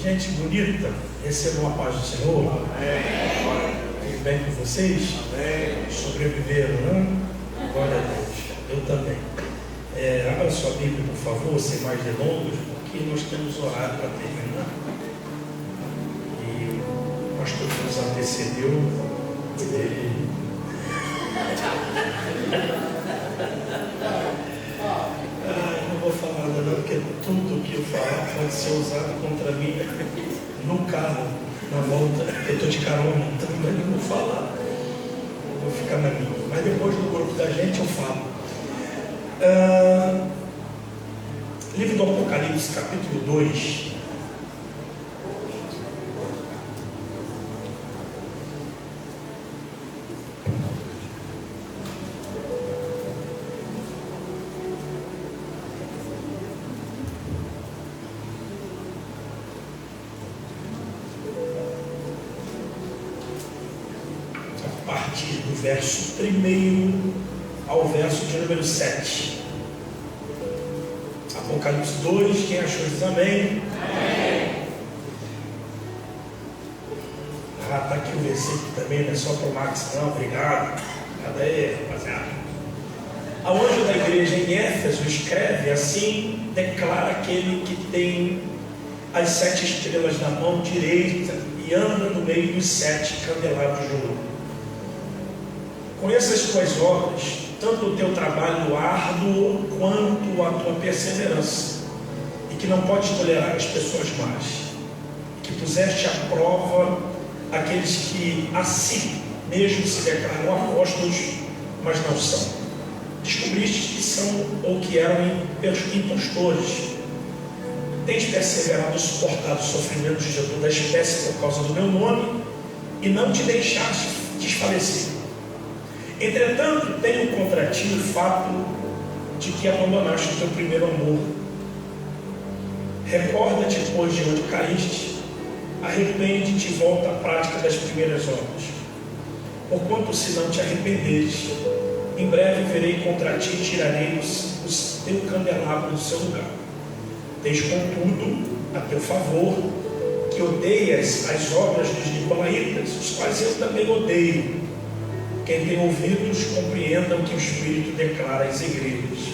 Gente bonita, recebam a paz do Senhor. Amém. Tudo bem com vocês? Amém. Sobreviveram, né? Glória a Deus. Eu também. Abra sua Bíblia, por favor, sem mais delongas, porque nós temos horário para terminar. E o pastor que nos antecedeu, ele... não vou falar nada não, porque tudo que eu falar pode ser usado contra mim no carro, na volta. Eu estou de carona, então eu não vou falar. Eu vou ficar na minha. Mas depois do grupo da gente eu falo. Livro do Apocalipse, capítulo 2. A partir do verso 1 ao verso de número 7. Apocalipse 2, quem achou diz amém? Amém. Está aqui o versículo também, não é só para o Max, não, obrigado. Obrigado aí, rapaziada. Ao anjo da igreja em Éfeso escreve assim: declara aquele que tem as 7 estrelas na mão direita e anda no meio dos 7 candelabros de ouro. Conheça as tuas obras, tanto o teu trabalho árduo quanto a tua perseverança, e que não podes tolerar as pessoas más, que puseste à prova aqueles que a si mesmo se declaram apóstolos, mas não são. Descobriste que são ou que eram impostores. Tens perseverado e suportado os sofrimentos de toda a espécie por causa do meu nome, e não te deixaste desfalecer. Entretanto, tenho contra ti o fato de que abandonaste o teu primeiro amor. Recorda-te, pois, de onde caíste, arrepende-te e volta à prática das primeiras obras. Porquanto, se não te arrependeres, em breve verei contra ti e tirarei o teu candelabro do seu lugar. Tens, contudo, a teu favor, que odeias as obras dos nicolaítas, os quais eu também odeio. Quem tem ouvidos, compreenda o que o Espírito declara às igrejas.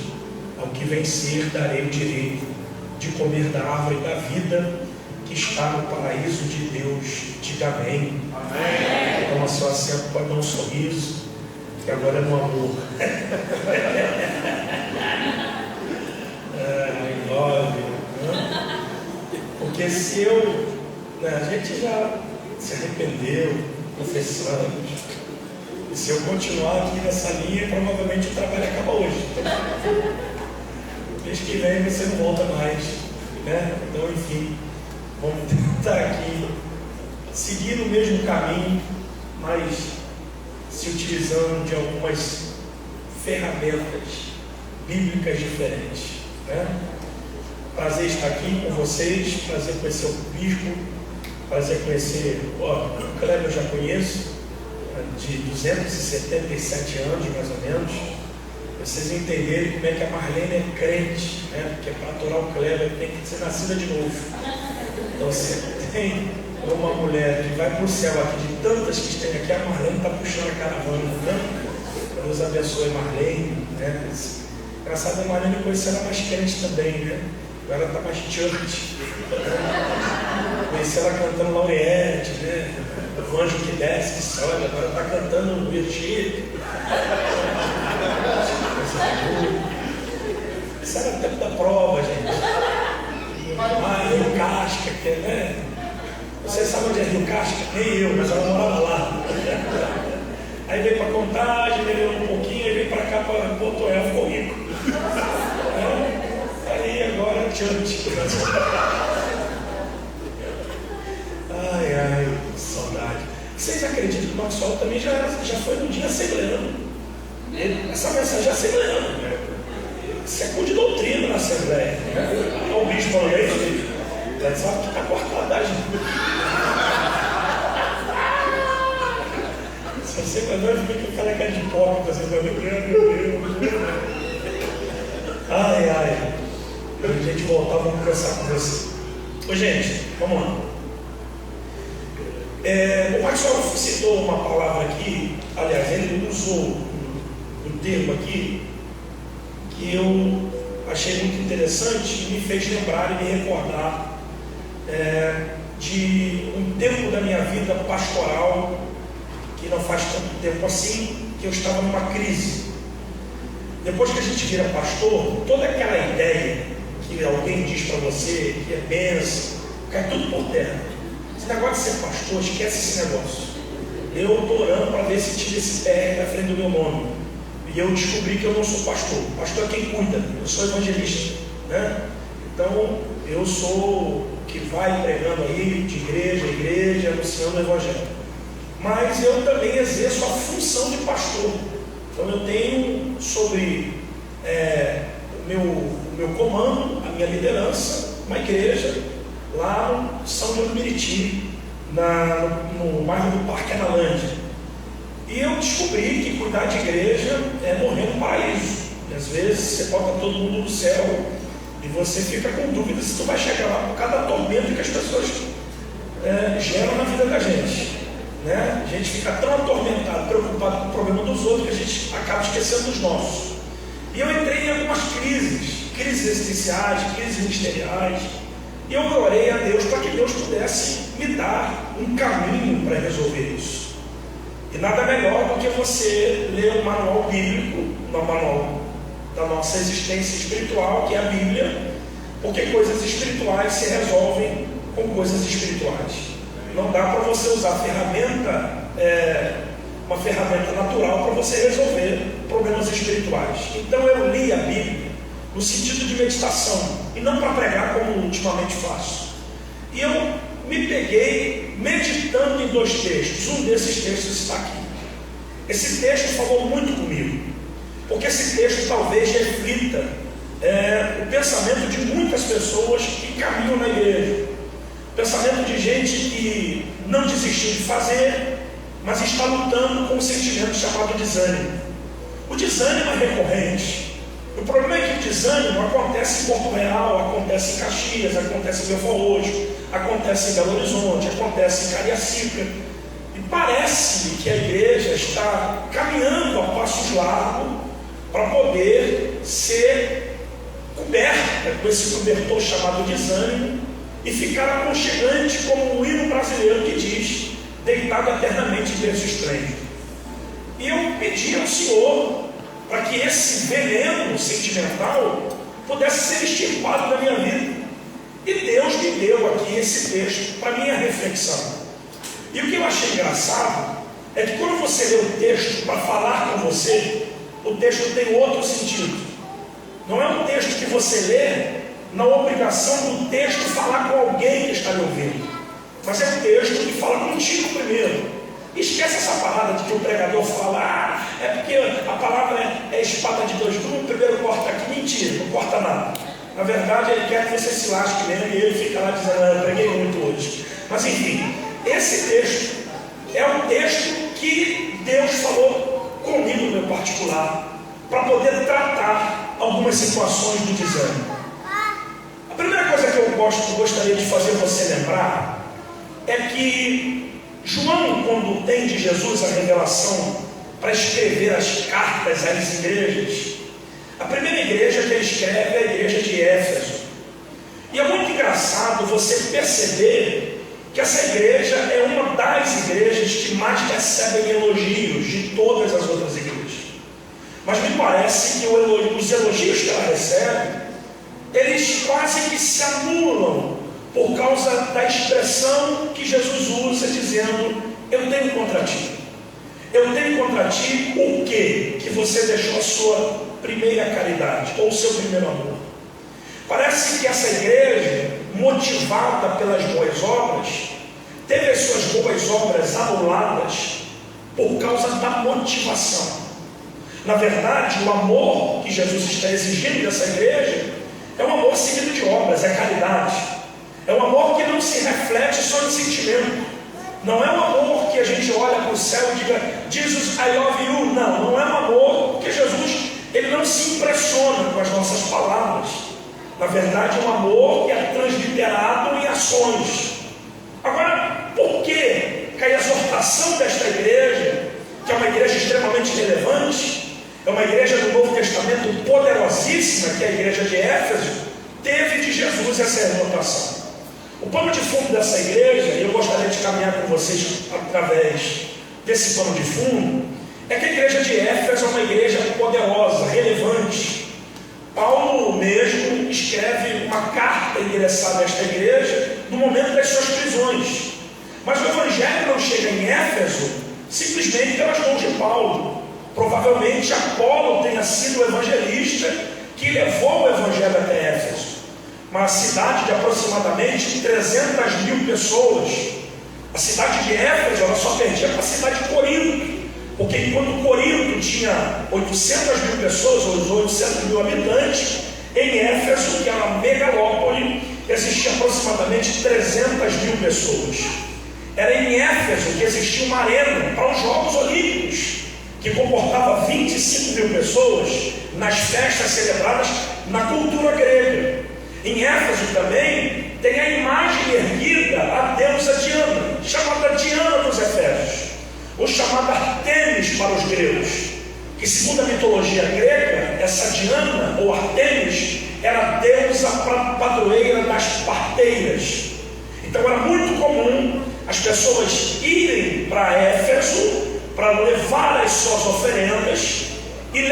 Ao que vencer, darei o direito de comer da árvore da vida que está no paraíso de Deus. Diga amém. Amém. Toma seu assento, pode dar um sorriso, que agora é no amor. Glória. Porque se eu... a gente já se arrependeu, confessamos. E se eu continuar aqui nessa linha, provavelmente o trabalho acaba hoje. Mês que vem você não volta mais, né? Então, enfim, vamos tentar aqui seguir no mesmo caminho, mas se utilizando de algumas ferramentas bíblicas diferentes, né? Prazer estar aqui com vocês, prazer conhecer o bispo, prazer conhecer o Kleber, eu já conheço, de 277 anos, mais ou menos. Vocês entenderem como é que a Marlene é crente, né? Porque para aturar o Kleber tem que ser nascida de novo. Então, se tem uma mulher que vai para o céu aqui, de tantas que tem aqui, a Marlene está puxando a caravana, né? Deus abençoe a Marlene, né? Engraçado, a Marlene conheceu ela mais crente também, né? Agora ela está mais church. Conheci ela cantando Laureate, né? O anjo que desce, que sobe, agora está cantando Virgílio. Isso era o tempo da prova, gente. Rio Casca, que, né? Você sabe onde é Rio Casca? Nem eu, mas ela morava lá. Aí veio para Contagem, melhorou um pouquinho, aí veio para cá, para Botoel, ficou rico. Aí agora Church. Ai, saudade. Vocês acreditam que o nosso sol também já foi no dia assembleano? Essa mensagem é assembleana, né? Isso é culto de doutrina na Assembleia, né? O bispo falou aí, já sabe que está cortada, gente. Se você mandou, fica com aquela cara de hipócrita, você vai ver, meu Deus. Ai. Quando a gente voltar, vamos conversar com você. Ô, gente, vamos lá. O Maxwell citou uma palavra aqui, aliás, ele usou um termo aqui que eu achei muito interessante e me fez lembrar e me recordar de um tempo da minha vida pastoral, que não faz tanto tempo assim, que eu estava numa crise. Depois que a gente vira pastor, toda aquela ideia que alguém diz para você que é bênção, cai tudo por terra. Esse negócio de ser pastor, esquece esse negócio. Eu estou orando para ver se tira esse PR da frente do meu nome. E eu descobri que eu não sou pastor. Pastor é quem cuida, eu sou evangelista, né? Então, eu sou o que vai pregando aí de igreja a igreja, anunciando o evangelho. Mas eu também exerço a função de pastor. Então, eu tenho sobre o meu comando, a minha liderança, uma igreja lá no São João do Meriti, no bairro do Parque Analândia. E eu descobri que cuidar de igreja é morrer no paraíso. E às vezes você bota todo mundo no céu e você fica com dúvida se tu vai chegar lá por cada tormento que as pessoas geram na vida da gente, né? A gente fica tão atormentado, preocupado com o problema dos outros, que a gente acaba esquecendo dos nossos. E eu entrei em algumas crises existenciais, crises ministeriais, e eu orei a Deus para que Deus pudesse me dar um caminho para resolver isso. E nada melhor do que você ler o manual bíblico, o manual da nossa existência espiritual, que é a Bíblia, porque coisas espirituais se resolvem com coisas espirituais. Não dá para você usar uma ferramenta natural para você resolver problemas espirituais. Então eu li a Bíblia no sentido de meditação, e não para pregar como ultimamente faço. E eu me peguei meditando em 2 textos. Um desses textos está aqui. Esse texto falou muito comigo, porque esse texto talvez reflita o pensamento de muitas pessoas que caminham na igreja. Pensamento de gente que não desistiu de fazer, mas está lutando com um sentimento chamado desânimo. O desânimo é recorrente. O problema é que o desânimo acontece em Porto Real, acontece em Caxias, acontece em Belfort Roxo, acontece em Belo Horizonte, acontece em Cariacica. E parece que a igreja está caminhando a passos largos para poder ser coberta com esse cobertor chamado desânimo e ficar aconchegante como um hino brasileiro que diz: deitado eternamente em berço estranho. E eu pedi ao Senhor para que esse veneno sentimental pudesse ser extirpado da minha vida. E Deus me deu aqui esse texto para minha reflexão. E o que eu achei engraçado é que quando você lê o texto para falar com você, o texto tem outro sentido. Não é um texto que você lê na obrigação do texto falar com alguém que está lhe ouvindo, mas é um texto que fala contigo primeiro. Esquece essa parada de que o pregador fala: é porque a palavra é espada de 2 gumes, primeiro corta aqui. Mentira, não corta nada. Na verdade, ele quer que você se lasque mesmo, e ele fica lá dizendo: eu preguei muito hoje. Mas enfim, esse texto é um texto que Deus falou comigo no meu particular, para poder tratar algumas situações do desânimo. A primeira coisa que eu gostaria de fazer você lembrar é que João, quando tem de Jesus a revelação para escrever as cartas às igrejas, a primeira igreja que ele escreve é a igreja de Éfeso. E é muito engraçado você perceber que essa igreja é uma das igrejas que mais recebem elogios de todas as outras igrejas. Mas me parece que os elogios que ela recebe, eles quase que se anulam por causa da expressão que Jesus usa, dizendo: eu tenho contra ti. Eu tenho contra ti o quê? Que você deixou a sua primeira caridade, ou o seu primeiro amor. Parece que essa igreja, motivada pelas boas obras, teve as suas boas obras anuladas por causa da motivação. Na verdade, o amor que Jesus está exigindo dessa igreja é um amor seguido de obras, é caridade. É um amor que não se reflete só em sentimento. Não é um amor que a gente olha para o céu e diga: Jesus, I love you. Não é um amor porque Jesus, ele não se impressiona com as nossas palavras. Na verdade, é um amor que é transliterado em ações exortações. Agora, por que a exortação desta igreja, que é uma igreja extremamente relevante, é uma igreja do Novo Testamento poderosíssima, que é a igreja de Éfeso, teve de Jesus essa exortação? O pano de fundo dessa igreja, e eu gostaria de caminhar com vocês através desse pano de fundo, é que a igreja de Éfeso é uma igreja poderosa, relevante. Paulo mesmo escreve uma carta endereçada a esta igreja no momento das suas prisões. Mas o evangelho não chega em Éfeso simplesmente pelas mãos de Paulo. Provavelmente Apolo tenha sido o evangelista que levou o evangelho até Éfeso, uma cidade de aproximadamente 300 mil pessoas. A cidade de Éfeso ela só perdia para a cidade de Corinto, porque enquanto Corinto tinha 800 mil pessoas, ou 800 mil habitantes, em Éfeso, que era uma megalópole, existia aproximadamente 300 mil pessoas. Era em Éfeso que existia uma arena para os Jogos Olímpicos, que comportava 25 mil pessoas nas festas celebradas na cultura grega. Em Éfeso também tem a imagem erguida à deusa Diana, chamada Diana dos Efésios, ou chamada Artemis para os gregos, que segundo a mitologia grega, essa Diana ou Artemis era a deusa padroeira das parteiras. Então era muito comum as pessoas irem para Éfeso para levar as suas oferendas e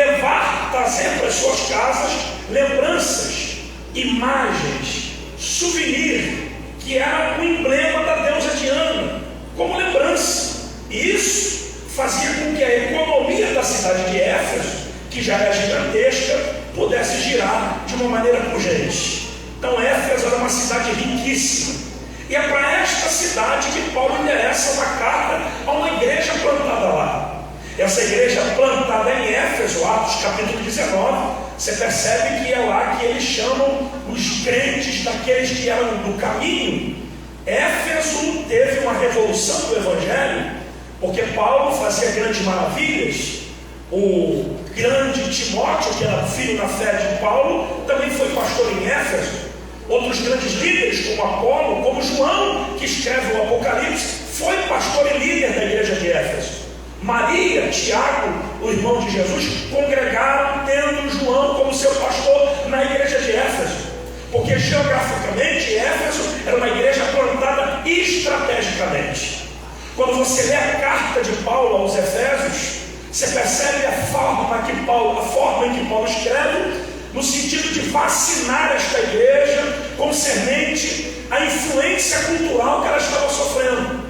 trazer para as suas casas lembranças, imagens, souvenir, que era o emblema da deusa Diana, como lembrança. E isso fazia com que a economia da cidade de Éfeso, que já era gigantesca, pudesse girar de uma maneira pujante. Então Éfeso era uma cidade riquíssima. E é para esta cidade que Paulo endereça uma carta a uma igreja plantada lá. Essa igreja plantada em Éfeso, Atos capítulo 19, você percebe que é lá que eles chamam os crentes daqueles que eram do caminho. Éfeso teve uma revolução do evangelho, porque Paulo fazia grandes maravilhas. O grande Timóteo, que era filho na fé de Paulo, também foi pastor em Éfeso. Outros grandes líderes, como Apolo, como João, que escreve o Apocalipse, foi pastor e líder da igreja de Éfeso. Maria, Tiago, o irmão de Jesus, congregaram tendo João como seu pastor na igreja de Éfeso, porque geograficamente Éfeso era uma igreja plantada estrategicamente. Quando você lê a carta de Paulo aos Efésios, você percebe a forma em que Paulo escreve, no sentido de vacinar esta igreja concernente à influência cultural que ela estava sofrendo.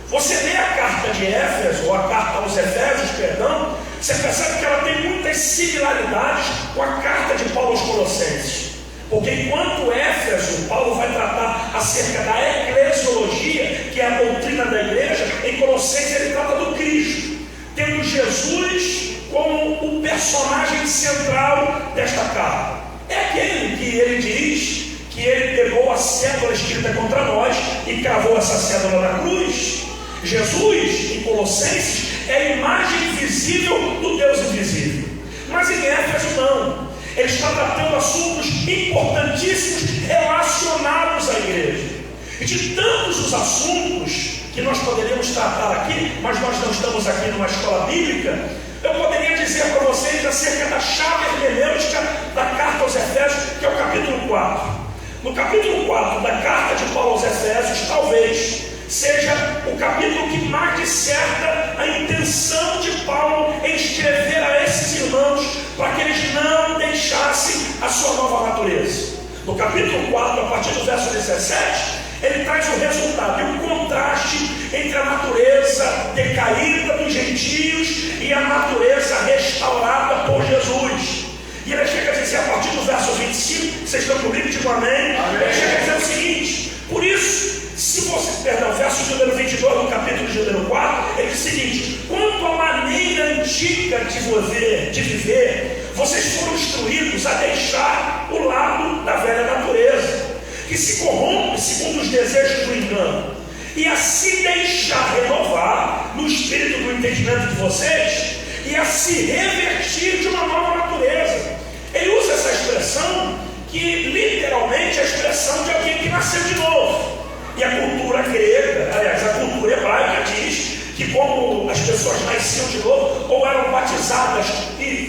Você lê a carta de Éfeso, ou a carta aos Efésios, perdão, você percebe que ela tem muitas similaridades com a carta de Paulo aos Colossenses. Porque enquanto Éfeso, Paulo vai tratar acerca da eclesiologia, que é a doutrina da igreja, em Colossenses ele trata do Cristo, tendo Jesus como o personagem central desta carta. É aquele que ele diz que ele pegou a cédula escrita contra nós e cravou essa cédula na cruz. Jesus, em Colossenses, é a imagem visível do Deus invisível. Mas em Éfeso não. Ele está tratando assuntos importantíssimos relacionados à igreja. E de tantos os assuntos que nós poderíamos tratar aqui, mas nós não estamos aqui numa escola bíblica, eu poderia dizer para vocês acerca da chave hermenêutica da carta aos Efésios, que é o capítulo 4. No capítulo 4 da carta de Paulo aos Efésios, talvez seja o capítulo que mais disserta a intenção de Paulo em escrever a esses irmãos para que eles não deixassem a sua nova natureza. No capítulo 4, a partir do verso 17, ele traz o resultado e o contraste entre a natureza decaída dos gentios e a natureza restaurada por Jesus. E ele chega a dizer, a partir do verso 25, vocês estão comigo, digo amém? Ele chega a dizer o seguinte: por isso, se você, verso de número 22 do capítulo de número 4, ele diz o seguinte: quanto à maneira antiga de viver, vocês foram instruídos a deixar o lado da velha natureza, que se corrompe segundo os desejos do engano, e a se deixar renovar no espírito do entendimento de vocês, e a se revertir de uma nova natureza. Ele usa essa expressão, que literalmente é a expressão de alguém que nasceu de novo. cultura grega, aliás, a cultura hebraica diz que como as pessoas nasciam de novo, ou eram batizadas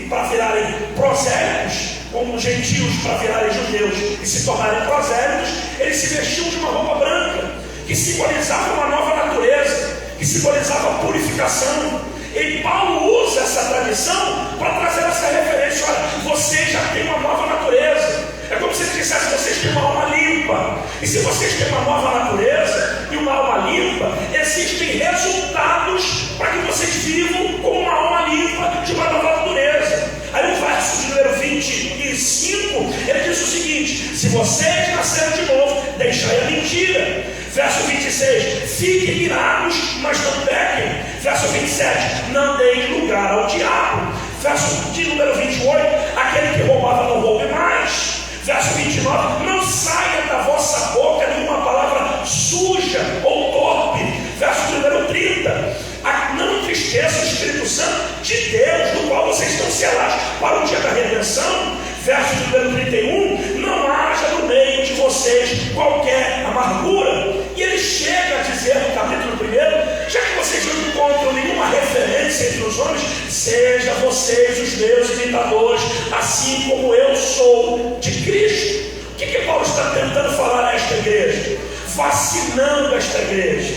para virarem prosélitos, como gentios para virarem judeus e se tornarem prosélitos, eles se vestiam de uma roupa branca, que simbolizava uma nova natureza, que simbolizava a purificação. E Paulo usa essa tradição para trazer essa referência. Olha, vocês já têm uma nova natureza. É como se ele dissesse: vocês têm uma alma limpa. E se vocês têm uma nova natureza e uma alma limpa, existem resultados para que vocês vivam com uma alma limpa de uma nova natureza. Aí o verso de número 25, ele diz o seguinte: se vocês nasceram de novo, deixai a mentira. Verso 26, fiquem irados, mas não pequem. Verso 27, não deem lugar ao diabo. Verso de número 28, aquele que roubava não roube mais. Verso 29, não saia da vossa boca nenhuma palavra suja ou torpe. Verso de número 30, não entristeça o Espírito Santo de Deus, do qual vocês estão selados para o dia da redenção. Verso de número 31, não haja no meio de vocês qualquer amargura. E ele chega a dizer no capítulo 1, já que vocês não encontram nenhuma referência entre os homens, sejam vocês os meus imitadores, assim como eu sou de Cristo. O que Paulo está tentando falar a esta igreja? Vacinando esta igreja,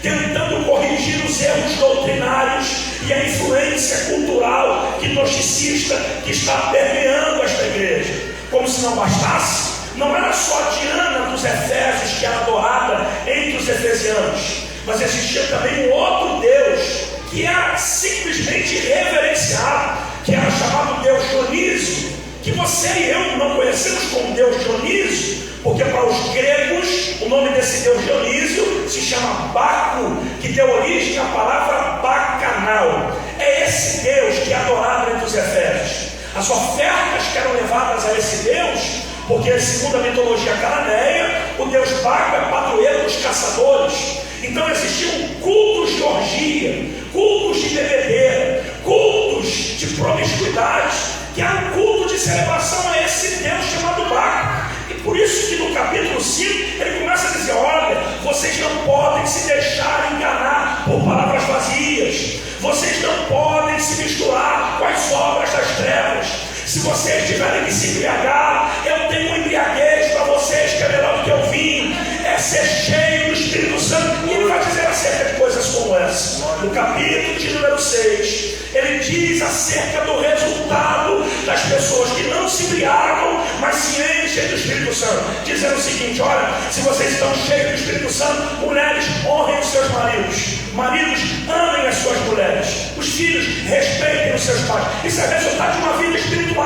tentando corrigir os erros doutrinários e a influência cultural gnosticista que está permeando esta igreja. Como se não bastasse, não era só a Diana dos Efésios que era adorada entre os efesianos, mas existia também um outro Deus que era simplesmente reverenciado, que era chamado Deus Dionísio, que você e eu não conhecemos como Deus Dionísio, porque para os gregos o nome desse Deus Dionísio se chama Baco, que deu origem à palavra bacanal. É esse Deus que é adorado entre os efésios. As ofertas que eram levadas a esse Deus, porque segundo a mitologia cananeia, o Deus Baco é padroeiro dos caçadores. Então existiam cultos de orgia, cultos de bebedeira, cultos de promiscuidade, que era um culto de celebração a esse Deus chamado Baco. E por isso que no capítulo 5 ele começa a dizer: olha, vocês não podem se deixar enganar por palavras vazias, vocês não podem se misturar com as obras das trevas. Se vocês tiverem que se embriagar, eu tenho uma embriaguez para vocês que é melhor do que o vinho, é ser cheio do Espírito Santo. E ele vai dizer acerca de coisas como essa. No capítulo de número 6, ele diz acerca do resultado das pessoas que não se embriagam, mas se enchem do Espírito Santo, dizendo o seguinte: olha, se vocês estão cheios do Espírito Santo, mulheres, honrem os seus maridos, maridos, amem as suas mulheres, os filhos, respeitem os seus pais. Isso é resultado de uma vida espiritual.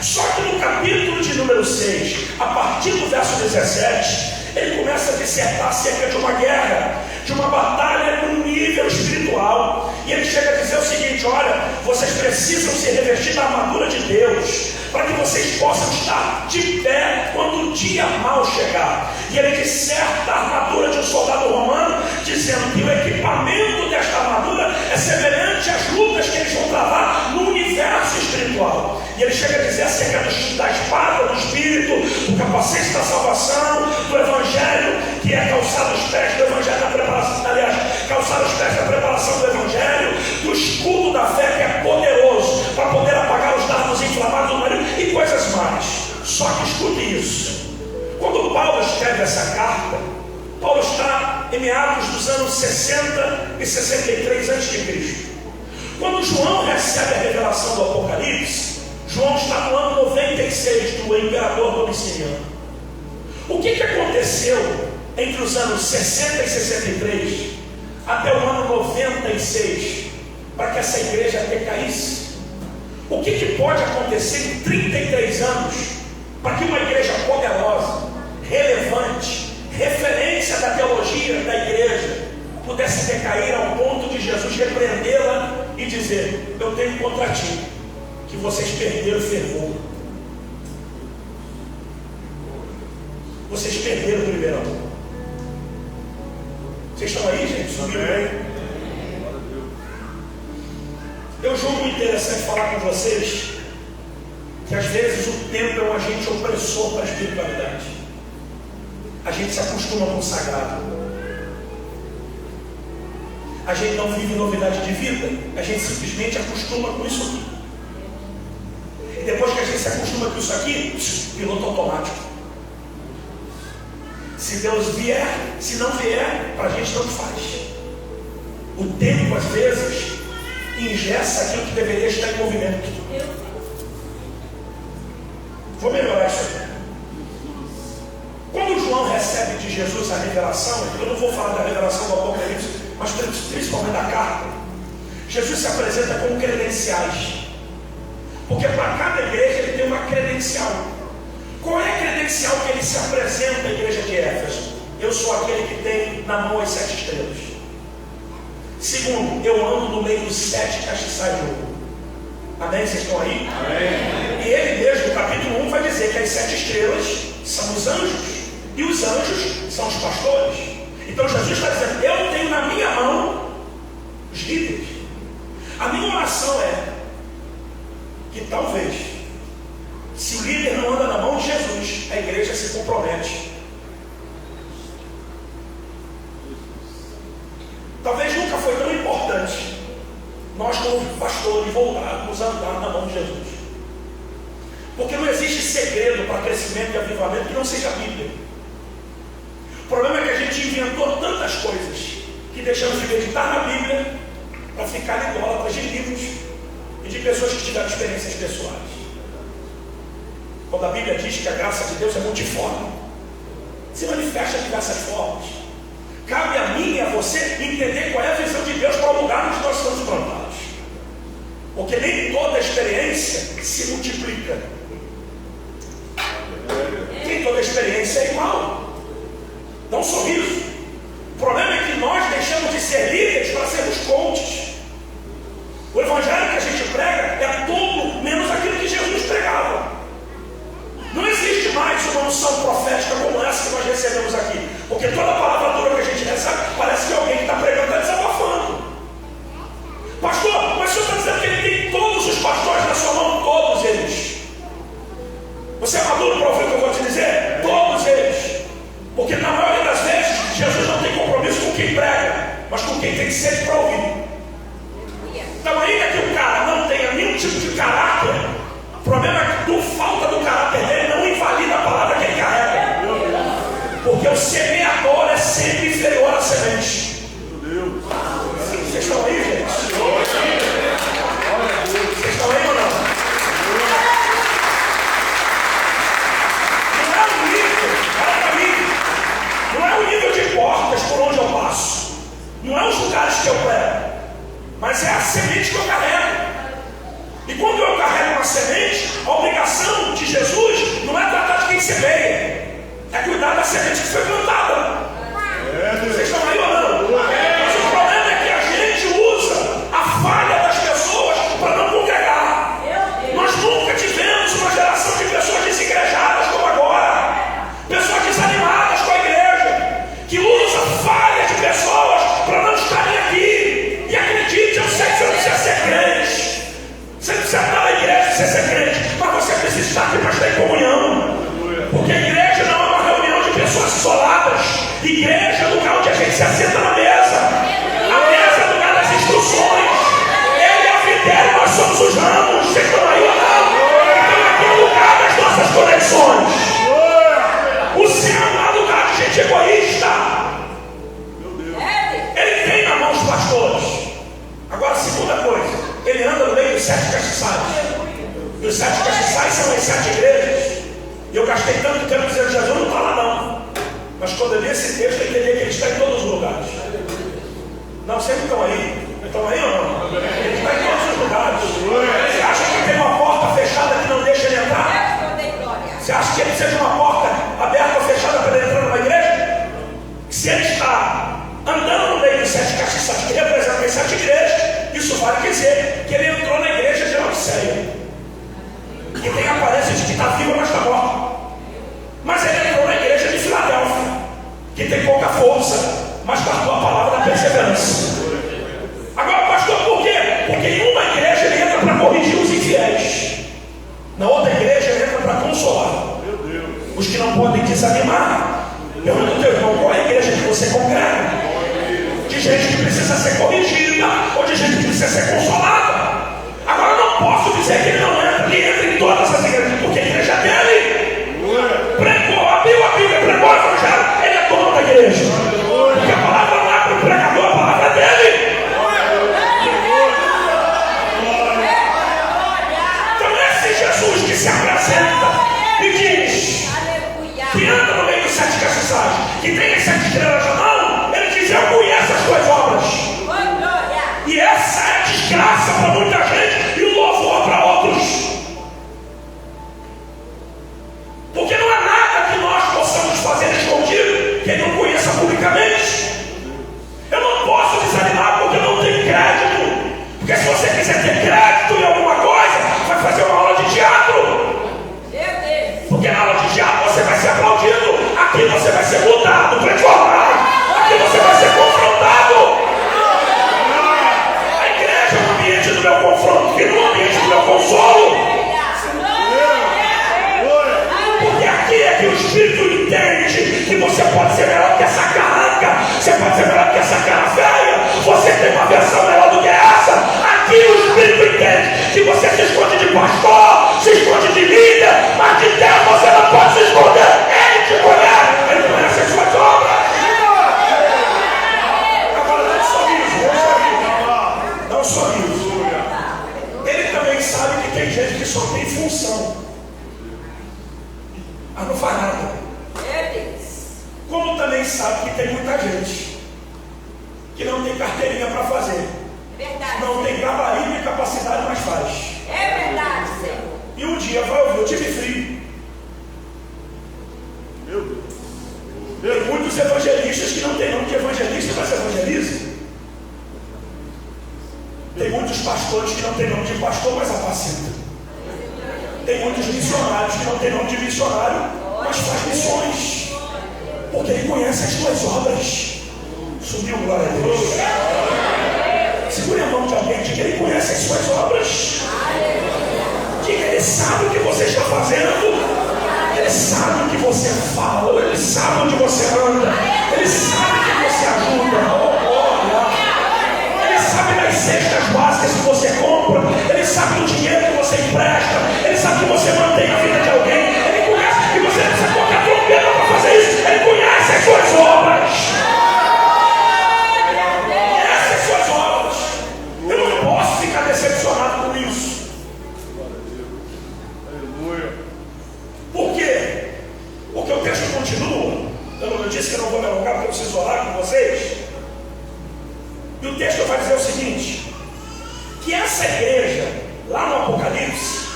Só que no capítulo de número 6, a partir do verso 17, ele começa a dissertar acerca de uma guerra, de uma batalha num nível espiritual. E ele chega a dizer o seguinte: olha, vocês precisam se revestir da armadura de Deus, para que vocês possam estar de pé quando o dia mau chegar. E ele disserta a armadura de um soldado romano, dizendo que o equipamento desta armadura é semelhante às lutas que eles vão travar no universo espiritual. E ele chega a dizer acerca da espada do Espírito, do capacete da salvação, do Evangelho, que é calçar os pés do Evangelho da preparação, aliás, calçar os pés da preparação do Evangelho, do escudo da fé, que é poderoso para poder apagar os dardos inflamados do marido e coisas mais. Só que escute isso: quando Paulo escreve essa carta, Paulo está em meados dos anos 60 e 63 a.C. Quando João recebe a revelação do Apocalipse, João está no ano 96 do imperador Domiciano. O que aconteceu entre os anos 60 e 63 até o ano 96 para que essa igreja decaísse? O que pode acontecer em 33 anos para que uma igreja poderosa, relevante, referência da teologia da igreja, pudesse decair ao ponto de Jesus repreendê-la e dizer: eu tenho contra ti que vocês perderam o fervor, vocês perderam o primeiro amor. Vocês estão aí, gente? Amém. Eu julgo interessante falar com vocês que às vezes o tempo é um agente opressor para a espiritualidade. A gente se acostuma com o sagrado. a gente não vive novidade de vida, a gente simplesmente acostuma com isso aqui. E depois que a gente se acostuma com isso aqui, piloto automático. Se Deus vier, se não vier, para a gente não faz. O tempo, às vezes, engessa aquilo que deveria estar em movimento. Vou melhorar isso aqui. Quando João recebe de Jesus a revelação, eu não vou falar da revelação do Apocalipse, mas principalmente da carta, Jesus se apresenta com credenciais. Porque para cada igreja ele tem uma credencial. Qual é a credencial que ele se apresenta à igreja de Éfeso? Eu sou aquele que tem na mão as 7 estrelas. Segundo, eu ando no meio dos 7 castiçais de ouro. Amém? Vocês estão aí? Amém. E ele mesmo, no capítulo 1, vai dizer que as 7 estrelas são os anjos. E os anjos são os pastores. Então Jesus está dizendo, eu tenho na minha mão os líderes. A minha oração é que talvez, se o líder não anda na mão de Jesus, a igreja se compromete. Talvez nunca foi tão importante nós como pastores voltarmos a andar na mão de Jesus. Porque não existe segredo para crescimento e avivamento que não seja a Bíblia. O problema é que a gente inventou tantas coisas que deixamos de meditar na Bíblia para ficar idólatras de livros e de pessoas que tiveram experiências pessoais. Quando a Bíblia diz que a graça de Deus é multiforme, se manifesta de diversas formas. Cabe a mim e a você entender qual é a visão de Deus para o lugar onde nós estamos plantados. Porque nem toda experiência se multiplica. Nem toda experiência é igual. Dá um sorriso. O problema é que nós deixamos de ser líderes para sermos coaches. O evangelho que a gente prega é tudo menos aquilo que Jesus pregava. Não existe mais uma unção profética como essa que nós recebemos aqui. Porque toda palavra dura que a gente recebe, parece que alguém que está pregando está desabafando. Pastor, mas o senhor está dizendo que ele tem todos os pastores na sua mão? Todos eles. Você é maduro para ouvir o que eu vou te dizer? Todos eles. Porque na maioria das vezes, Jesus não tem compromisso com quem prega, mas com quem tem sede para ouvir. Então, ainda que o cara não tenha nenhum tipo de caráter, o problema é que por falta do caráter dele não invalida a palavra que ele carrega. Porque o semeador é sempre inferior à semente. Vocês estão aí, gente? Vocês estão aí ou não? Não é o nível, olha para mim, não é o nível de portas por onde eu passo, não é os lugares que eu prego, mas é a semente que eu carrego. E quando eu carrego uma semente, a obrigação de Jesus não é tratar de quem semeia, é cuidar da semente que foi plantada. Vocês estão aí ou não? Mas o problema é que a gente usa a falha das pessoas para não congregar. Nós nunca tivemos uma geração de pessoas desigrejadas como agora, pessoas desanimadas com a igreja, que usa a falha de pessoas para não estarem aqui. E acredite, eu sei que você não precisa ser crente, você não precisa estar na igreja para ser crente, mas você precisa estar aqui para estar em comunhão. Porque a igreja não é uma reunião de pessoas isoladas. Igreja é o lugar onde a gente se assenta na mesa. A mesa é o lugar das instruções. Ele é a videira, nós somos os ramos. Vocês estão aí ou não? Então aqui é o lugar das nossas conexões. O céu não é lugar de gente egoísta. Ele tem na mão os pastores. Agora, segunda coisa, ele anda no meio dos 7 castiçais. E os 7 castiçais são as 7 igrejas. E eu gastei tanto tempo dizendo que Jesus não está lá não. Mas quando eu li esse texto, eu entendi que ele está em todos os lugares. Não, vocês estão aí? Estão aí ou não? Ele está em todos os lugares. Você acha que tem uma porta fechada que não deixa ele entrar? Você acha que ele precisa de uma porta aberta ou fechada para ele entrar numa igreja? Se ele está andando no meio dos 7 castiçais que representam as 7 igrejas, isso vale dizer que ele entrou na igreja de Laodiceia, que tem a aparência de que está viva, mas está morta. Mas ele entrou na igreja de Filadélfia, que tem pouca força, mas guardou a palavra da perseverança. Agora, pastor, por quê? Porque em uma igreja ele entra para corrigir os infiéis, na outra igreja ele entra para consolar os que não podem desanimar. Pergunta ao teu irmão, qual é a igreja que você congrega? Diz gente que precisa ser corrigida, ou de gente que precisa ser consolada. Agora, eu não posso dizer que ele não entra, ele entra em todas as igrejas, porque a igreja dele pregou, abriu a Bíblia, pregou o Evangelho, ele é dono da igreja. Porque a palavra não é para o pregador, a palavra é dele. Então, esse Jesus que se apresenta e diz que anda no meio dos 7 castiçais, que tem as 7 estrelas na mão, ele diz: eu conheço as tuas obras. E essa é a desgraça para muita gente e o louvor para outros. Porque não há nada que nós possamos fazer escondido que ele não conheça publicamente. Eu não posso desanimar porque eu não tenho crédito. Porque se você quiser ter crédito em alguma coisa, vai fazer uma aula de teatro. Porque na aula de teatro você vai ser aplaudido. Aqui você vai ser mudado, transformado. Aqui você vai ser confrontado. Do meu confronto, que no ambiente do meu consolo. Porque aqui é que o Espírito entende que você pode ser melhor que essa carranca, você pode ser melhor que essa cara feia, você tem uma versão melhor do que essa. Aqui o Espírito entende que você se esconde de pastor, se esconde de líder, mas de Deus você não pode se esconder. Ele te conhece, ele conhece as suas obras. Agora dá um sorriso, dá um sorriso. Sabe que tem gente que só tem função, mas não faz nada. Como também sabe que tem muita gente que não tem carteirinha para fazer, não tem gabarito e capacidade, mas faz. É verdade, Senhor. E um dia vai ouvir: eu tive frio. Tem muitos evangelistas que não tem nome de evangelista, mas evangelizam. Tem muitos pastores que não tem nome de pastor, mas apacenta. Tem muitos missionários que não tem nome de missionário, mas faz missões. Porque ele conhece as tuas obras. Subiu, glória a Deus. Segure a mão de alguém e diga: ele conhece as suas obras. Diga: ele sabe o que você está fazendo. Ele sabe o que você fala. Ele sabe onde você anda. Ele sabe que você ajuda. Sabe das cestas básicas que você compra, ele sabe do dinheiro que você empresta, ele sabe que você mantém a vida de alguém, ele conhece que você precisa colocar trombeta para fazer isso, ele conhece as suas obras. Conhece as suas obras. Eu não posso ficar decepcionado com isso. Por quê? Porque o texto continua. Eu disse que eu não vou me alongar porque eu preciso orar com vocês. E o texto vai dizer o seguinte: que essa igreja, lá no Apocalipse,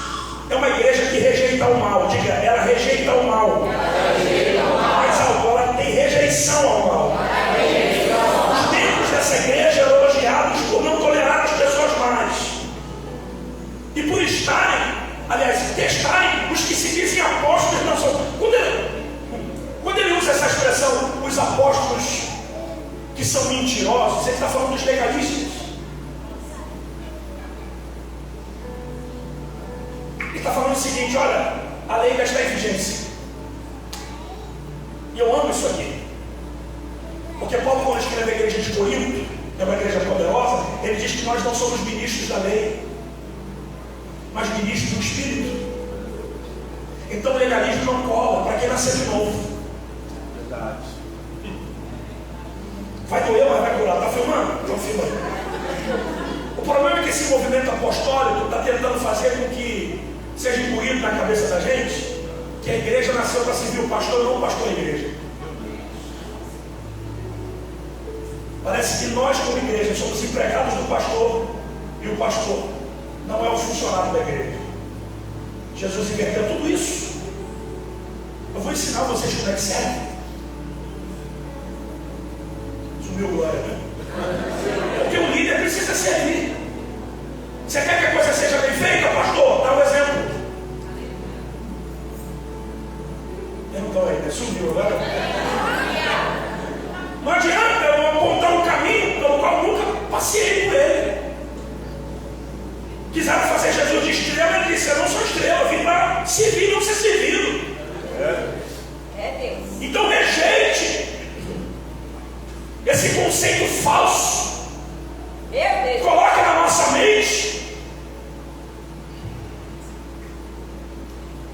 é uma igreja que rejeita o mal. Diga: ela rejeita o mal. Mais alto, ela tem rejeição ao mal. Os membros dessa igreja eram elogiados por não tolerar as pessoas más. E por estarem, aliás, testarem os que se dizem apóstolos não são. Quando ele usa essa expressão, os apóstolos que são mentirosos, ele está falando dos legalistas. Ele está falando o seguinte: olha, a lei ainda está em vigência. E eu amo isso aqui. Porque Paulo, quando escreve a igreja de Corinto, que é uma igreja poderosa, ele diz que nós não somos ministros da lei, mas ministros do Espírito. Então o legalismo não cola para quem nasceu de novo. Verdade. Vai doer, mas vai curar. Está filmando? Então filma aí. O problema é que esse movimento apostólico está tentando fazer com que seja incluído na cabeça da gente que a igreja nasceu para servir o pastor e não o pastor a igreja. Parece que nós, como igreja, somos empregados do pastor e o pastor não é o funcionário da igreja. Jesus inverteu tudo isso. Eu vou ensinar vocês como é que serve. Subiu glória, né? Porque o líder precisa servir. Você quer que a coisa seja bem feita, pastor? Dá um exemplo. Eu não estou aí, né? Subiu agora. Não adianta eu apontar um caminho pelo qual nunca passei por ele. Quiseram fazer Jesus de estrela, ele disse: eu não sou estrela, eu vim para servir, não ser servido. É Deus. Então rejeite esse conceito conceito falso. Coloca na nossa mente.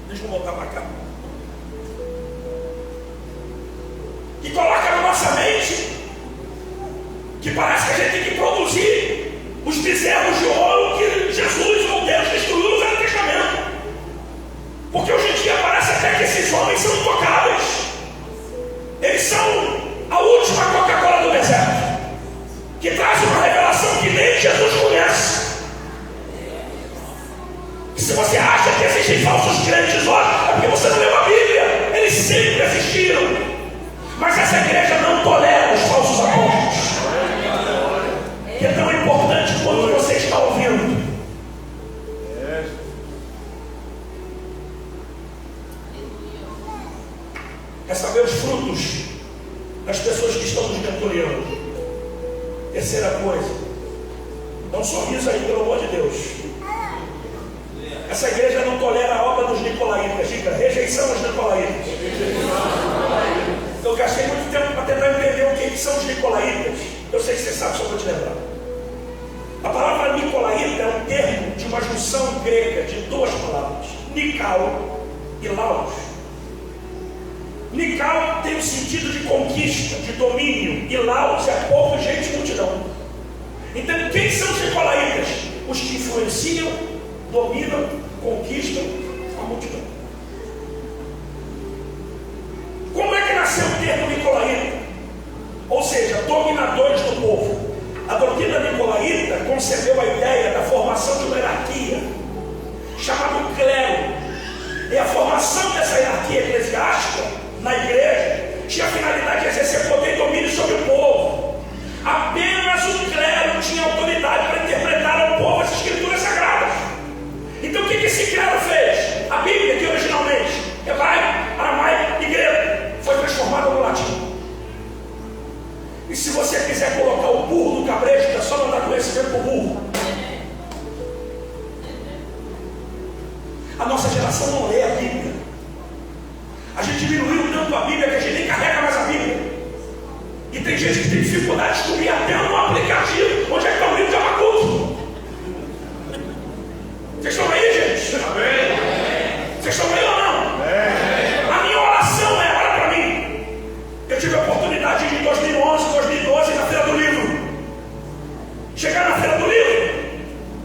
Deixa eu voltar para cá. E coloca na nossa mente que parece que a gente tem que produzir os bezerros de ouro que Jesus ou Deus destruiu no Velho Testamento. Porque hoje em dia parece até que esses homens são intocáveis. Eles são a última Coca-Cola do deserto, que traz uma revelação que nem Jesus conhece. E se você acha que existem falsos crentes hoje, é porque você não leu a Bíblia. Eles sempre existiram. Mas essa igreja não tolera os falsos apóstolos. Que é tão importante quanto você está ouvindo. É saber os frutos das pessoas que estão nos mentoreando. Terceira coisa, dá um sorriso aí, pelo amor de Deus. Essa igreja não tolera a obra dos nicolaítas. Diga, rejeição aos nicolaítas. Eu gastei muito tempo para tentar entender o que são os nicolaítas. Eu sei que você sabe, só vou te lembrar. A palavra nicolaíta é um termo de uma junção grega de duas palavras, Nikao e Laos. Nikao tem o sentido de conquista, de domínio, e Laos é povo, gente, multidão. Então, quem são os nicolaítas? Os que influenciam, dominam, conquistam a multidão. Como é que nasceu o termo nicolaíta? Ou seja, dominadores do povo. A doutrina nicolaíta concebeu a ideia da formação de uma hierarquia, chamada clero. E a formação dessa hierarquia eclesiástica na igreja tinha a finalidade de exercer poder e domínio sobre o povo. Apenas o clero tinha autoridade para interpretar ao povo as escrituras sagradas. Então o que esse clero fez? A Bíblia, que originalmente hebraico, aramaico e grego, foi transformada no latim. E se você quiser colocar o burro no cabresto, é só mandar conhecimento para o burro. A nossa geração não lê a Bíblia. A gente diminuiu tanto a Bíblia que a gente nem carrega mais a Bíblia. E tem gente que tem dificuldade de descobrir até no aplicativo onde é que está o livro de Abacuque. Vocês estão aí, gente? Amém. Vocês estão aí ou não? Amém. A minha oração é: olha para mim. Eu tive a oportunidade de ir em 2011, 2012 na Feira do Livro. Chegar na Feira do Livro,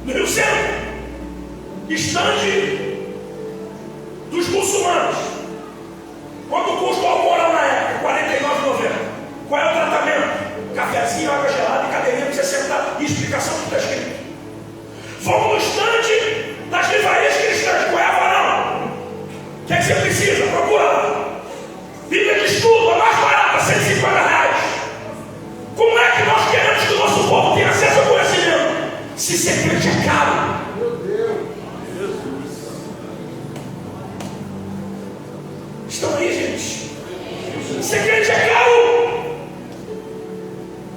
no Rio Centro, estande dos muçulmanos. Quanto custa o alcorão na época? R$ 49,90. Qual é o tratamento? Cafezinho, água gelada e cadeirinha para você sentar e explicação do que está escrito. Vamos no estande das livrarias cristãs. Qual é a varão? O que é que você precisa? Procura lá. Bíblia de estudo, a mais barata, R$150. Como é que nós queremos que o nosso povo tenha acesso ao conhecimento? Se ser crente é caro. Meu Deus. Estão aí, gente? Ser crente é caro.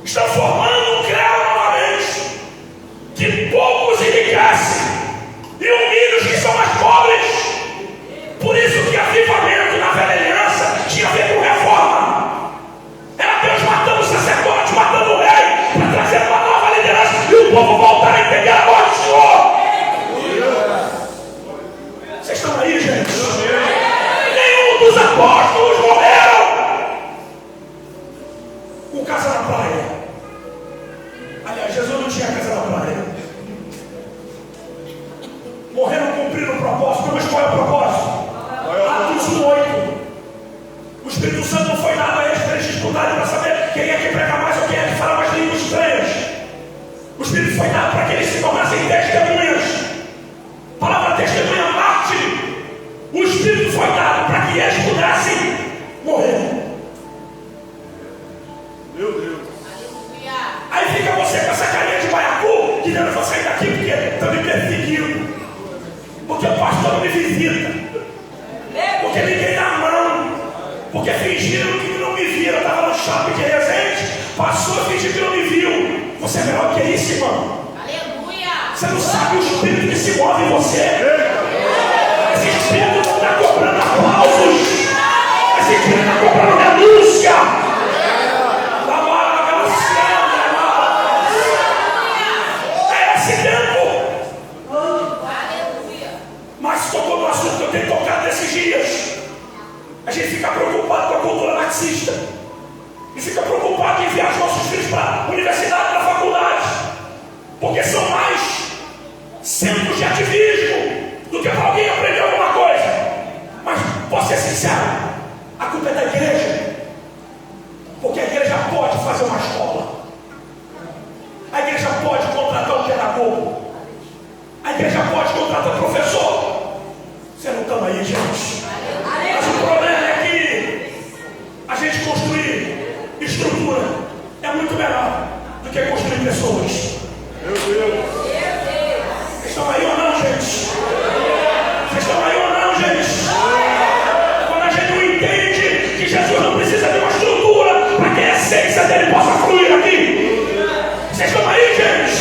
Estão formando um clero novamente, que poucos enriquecem e humilham os que são mais pobres. Por isso que avivamento na velha aliança tinha a ver com reforma. Era Deus matando o sacerdote, matando o rei, para trazer uma nova liderança e o povo voltar a entender a voz do Senhor. Vocês estão aí, gente? Nenhum dos apóstolos morreram. Com casa na praia. Aliás, Jesus não tinha casa na praia. Morreram cumprindo o propósito. Mas qual é o propósito? Atos 1:8. O Espírito Santo não foi dado a eles para eles estudarem para saber quem é que prega mais ou quem é que fala mais línguas estranhas. O Espírito foi dado para que eles se tornassem testemunhas. A palavra testemunha é mártir. O Espírito foi dado para que eles pudessem morrer. Meu Deus. Aí fica você com essa carinha de baiacu, dizendo: eu vou sair daqui porque estão me perseguindo, porque o pastor não me visita, porque ninguém dá a mão, porque fingiram que não me viram. Eu estava no shopping de Resende, passou a fingir que não me viu. Você é melhor que isso, irmão. Aleluia. Você não sabe o espírito que se move em você. Esse espírito não está cobrando aplausos, esse espírito está cobrando renúncia. Da maior fica preocupado em enviar os nossos filhos para a universidade, para a faculdade, porque são mais centros de ativismo do que para alguém aprender alguma coisa. Mas posso ser sincero, a culpa é da igreja, porque a igreja pode fazer uma escola, a igreja pode contratar um pedagogo, a igreja pode contratar um professor. Vocês não estão aí, gente? Mas o problema é que a gente construir estrutura é muito melhor do que construir pessoas. Meu Deus! Vocês estão aí ou não, gente? Vocês estão aí ou não, gente? Quando a gente não entende que Jesus não precisa de uma estrutura para que a essência dele possa fluir aqui. Vocês estão aí, gente?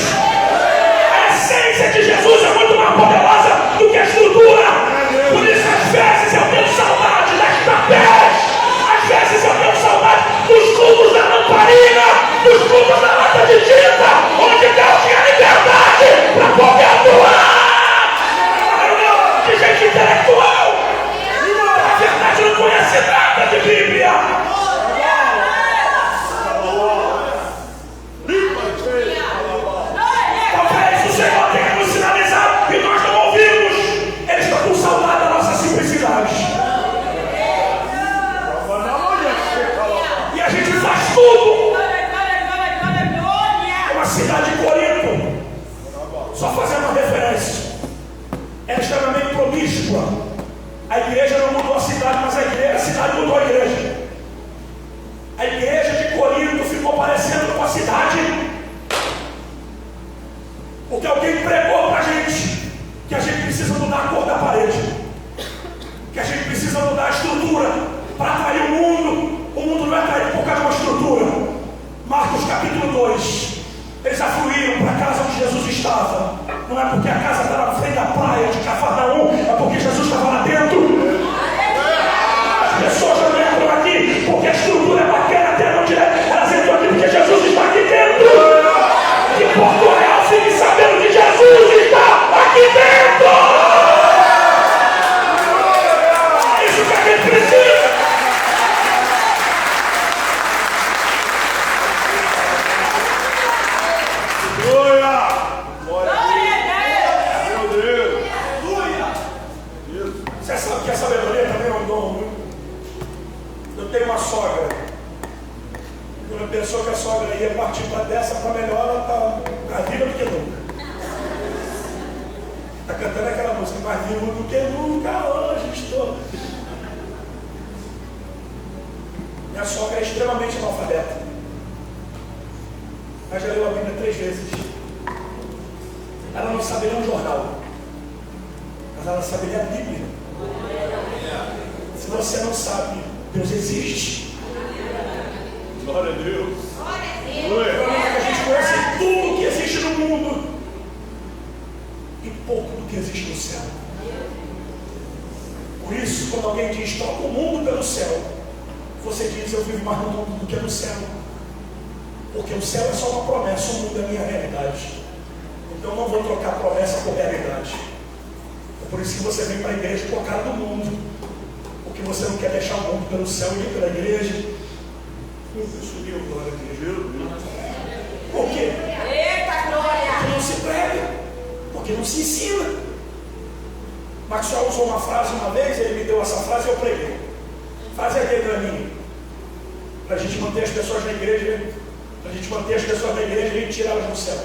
A essência de Jesus é muito mais poderosa do que a estrutura. Por isso, às vezes, eu tenho saudade das capés. Às vezes, eu tenho saudade dos cultos da lamparina, dos cultos da lata de tinta, onde Deus tinha liberdade para poder atuar. De gente intelectual. Na verdade, não conhece nada de Bíblia. Talvez o Senhor tenha nos sinalizado e nós não ouvimos. Ele está com saudade da nossa simplicidade. E a gente faz tudo. Uma cidade de Corinto, só fazendo uma referência, era extremamente promíscua. A igreja não mudou a cidade, mas a cidade mudou a igreja. A igreja de Corinto ficou parecendo com a cidade, porque alguém pregou para a gente que a gente precisa mudar a cor da parede, que a gente precisa mudar a estrutura para atrair o mundo. O mundo não é atraído por causa de uma estrutura. Marcos capítulo 2, eles afluíram para a casa onde Jesus estava. Não é porque a casa estava na frente da praia de Cafarnaum, é porque Jesus estava lá dentro. As pessoas não entram aqui porque a estrutura é bacana até onde elas entram aqui porque Jesus está aqui dentro. Que Porto Real fique sabendo que Jesus está aqui dentro. É isso que a gente precisa. Você sabe que a sabedoria também é um dom, viu? Eu tenho uma sogra. Quando eu pensou que a sogra ia partir para dessa para melhor, ela está viva do que nunca. Está cantando aquela música, mais vivo do que nunca, hoje estou. Minha sogra é extremamente analfabeta. Ela já leu a Bíblia 3 vezes. Ela não sabe ler um jornal, mas ela sabe ler a Bíblia. Se você não sabe, Deus existe. Glória a Deus. A gente conhece tudo que existe no mundo e pouco do que existe no céu. Por isso, quando alguém diz troca o mundo pelo céu, você diz eu vivo mais no mundo do que no céu. Porque o céu é só uma promessa, o mundo é a minha realidade. Então eu não vou trocar promessa por realidade. É por isso que você vem para a igreja por causa do mundo. Porque você não quer deixar o mundo pelo céu e ir pela igreja. Subiu, glória a Deus. Por quê? Eita glória! Porque não se prega. Porque não se ensina. Maxwell usou uma frase uma vez, ele me deu essa frase e eu preguei. Frase é dele para mim. Para a gente manter as pessoas na igreja, para a gente manter as pessoas na igreja e tirá-las do céu.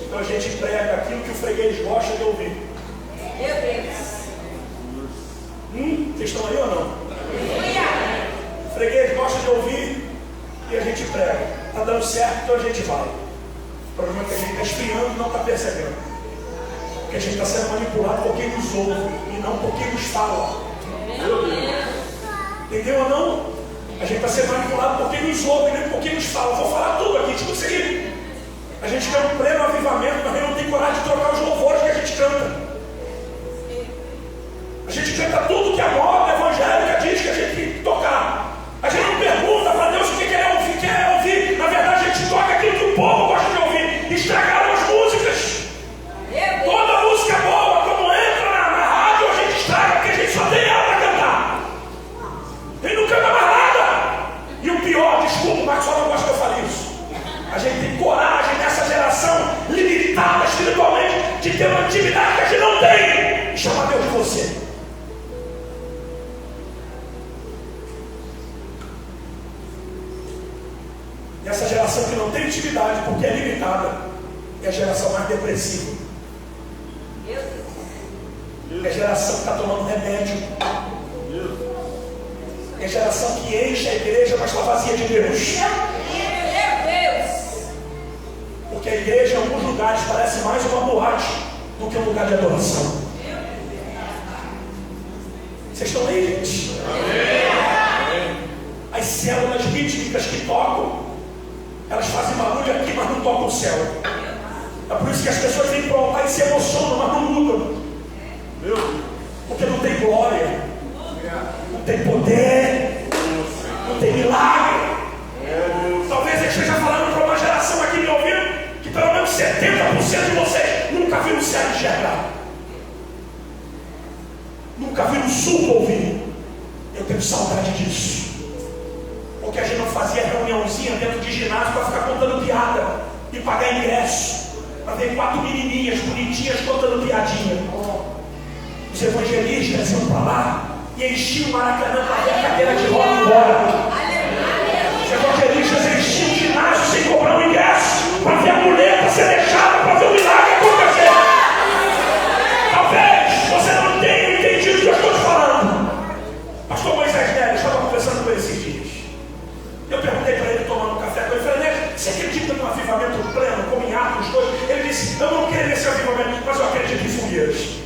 Então a gente prega aquilo que o freguês gosta de ouvir. Meu Deus! Vocês estão aí ou não? O freguês gosta de ouvir e a gente prega. Está dando certo, então a gente vai. O problema é que a gente está esfriando e não está percebendo. Porque a gente está sendo manipulado por quem nos ouve e não por quem nos fala. Entendeu ou não? A gente está sendo manipulado por quem nos ouve e não por quem nos fala. Vou falar tudo aqui, tipo o seguinte. A gente quer um pleno avivamento, mas a gente não tem coragem de trocar os louvores que a gente canta. A gente canta tudo que a moda evangélica diz que a gente tem que tocar. A gente não pergunta para Deus o que quer ouvir. Na verdade, a gente toca aquilo que o povo gosta de ouvir. Estragaram as músicas. Toda música boa, quando entra na rádio, a gente estraga, porque a gente só tem ela para cantar. Ele não canta mais E essa geração que não tem intimidade, porque é limitada, é a geração mais depressiva. É a geração que está tomando remédio. É a geração que enche a igreja, mas está vazia de Deus. Porque a igreja em alguns lugares parece mais uma boate do que um lugar de adoração. Vocês estão aí, gente? As células rítmicas que tocam, elas fazem barulho aqui, mas não tocam o céu. É por isso que as pessoas vêm para o altar e se emocionam, mas não mudam. Porque não tem glória, não tem poder, não tem milagre. Talvez eu esteja falando para uma geração aqui me ouvindo, que pelo menos 70% de vocês nunca viram o céu enxergar, nunca viram o sul ouvir. Eu tenho saudade disso. Porque a gente não fazia reuniãozinha dentro de ginásio para ficar contando piada e pagar ingresso, para ver 4 menininhas bonitinhas contando piadinha. Os evangelistas iam para lá e enchiam o Maracanã para ver a cadeira de roda embora. Os evangelistas enchiam o ginásio sem cobrar um ingresso para ver a muleta ser deixada, para ver o milagre acontecer. Talvez você não tenha entendido o que eu estou te falando. Pastor Moisés Neves, estava conversando com ele esses dias. Eu perguntei para ele, tomando um café com ele, falei, né, você acredita num avivamento pleno, como em Atos 2? Ele disse, eu não quero esse avivamento, mas eu acredito em fogueiras.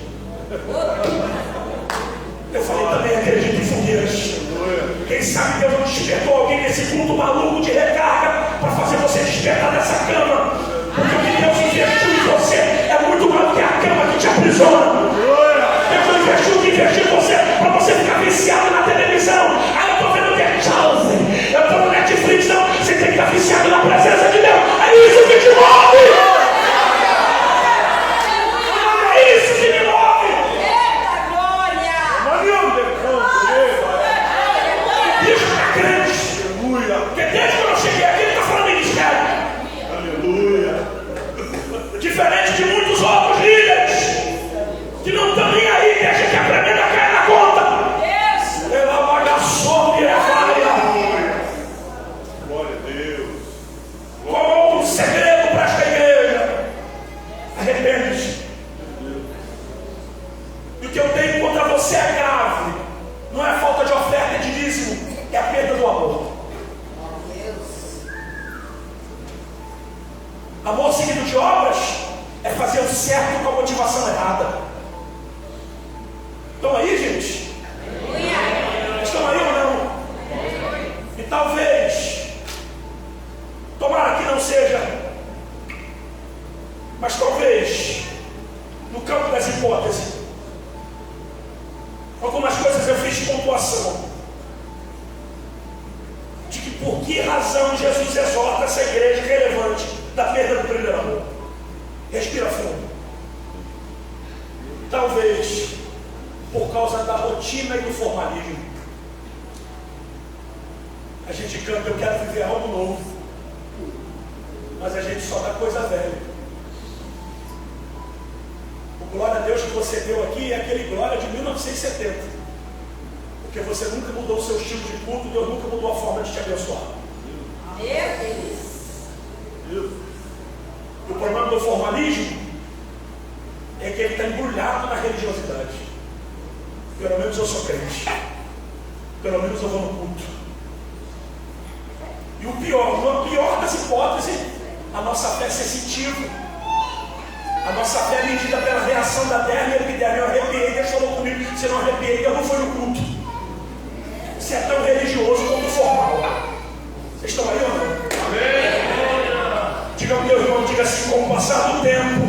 Eu falei, também acredito em fogueiras. Quem sabe Deus não despertou alguém nesse culto maluco de recarga para fazer você despertar dessa cama. Porque o que Deus investiu em você é muito mais do que a cama que te aprisiona. Deus investiu em você para você ficar viciado na televisão. Ah, eu estou vendo The Chosen, eu estou no Netflix. Não, você tem que estar viciado na presença de Deus. É isso que te move. É isso que me move. Eita glória! Isso está crente. Porque desde que eu cheguei aqui, ele está falando em ministério. Diferente de muitos outros líderes que não estão nem aí, deixa que a tremenda caia na conta. Ela vai dar sorte e a falha. Glória a Deus. Como um segredo para esta igreja: arrepende-se. E o que eu tenho contra você é grave. Não é falta de oferta e de dízimo, é a perda do amor. Amor seguido de obras é fazer o certo com a motivação errada. Estão aí, gente? Estão aí ou não? E talvez, tomara que não seja, mas talvez, no campo das hipóteses, algumas coisas eu fiz pontuação de que por que razão Jesus exorta essa igreja relevante da perda do primeiro amor. Respira fundo. Talvez por causa da rotina e do formalismo. A gente canta, eu quero viver algo novo, mas a gente só dá coisa velha. O glória a Deus que você deu aqui é aquele glória de 1970, porque você nunca mudou o seu estilo de culto, Deus nunca mudou a forma de te abençoar. O problema do formalismo é que ele está embrulhado na religiosidade. Pelo menos eu sou crente, pelo menos eu vou no culto. E o pior, no pior das hipóteses, a nossa fé é sensitiva. A nossa fé é medida pela reação da terra e epiderme. Eu arrepiei, Deus falou comigo. Se não arrepiei, eu não fui no culto. Você é tão religioso quanto formal. Vocês estão aí ou não? Amém. Diga ao meu irmão, diga assim: com o passar do tempo,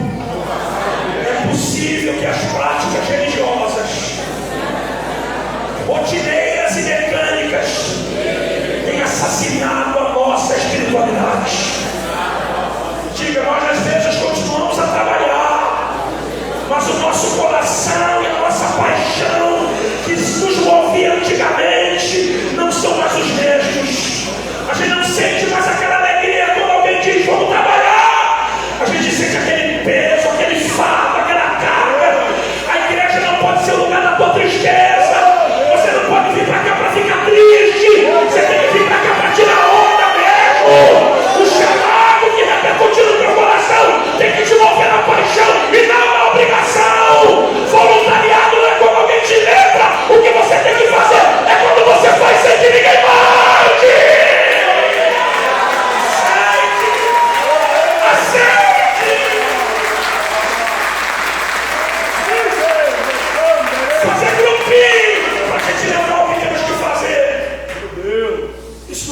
é possível que as práticas religiosas, rotineiras e mecânicas, tenham assassinado a nossa espiritualidade. Diga, nós às vezes continuamos a trabalhar, mas o nosso coração e a nossa paixão que nos movia antigamente não são mais os mesmos. A gente não sente mais aquela alegria quando alguém diz vamos trabalhar. A gente sente aquele peso, aquele fardo, aquela carga. A igreja não pode ser o lugar da tua tristeza. Você não pode vir para cá para ficar triste. Você tem que vir para cá para tirar onda.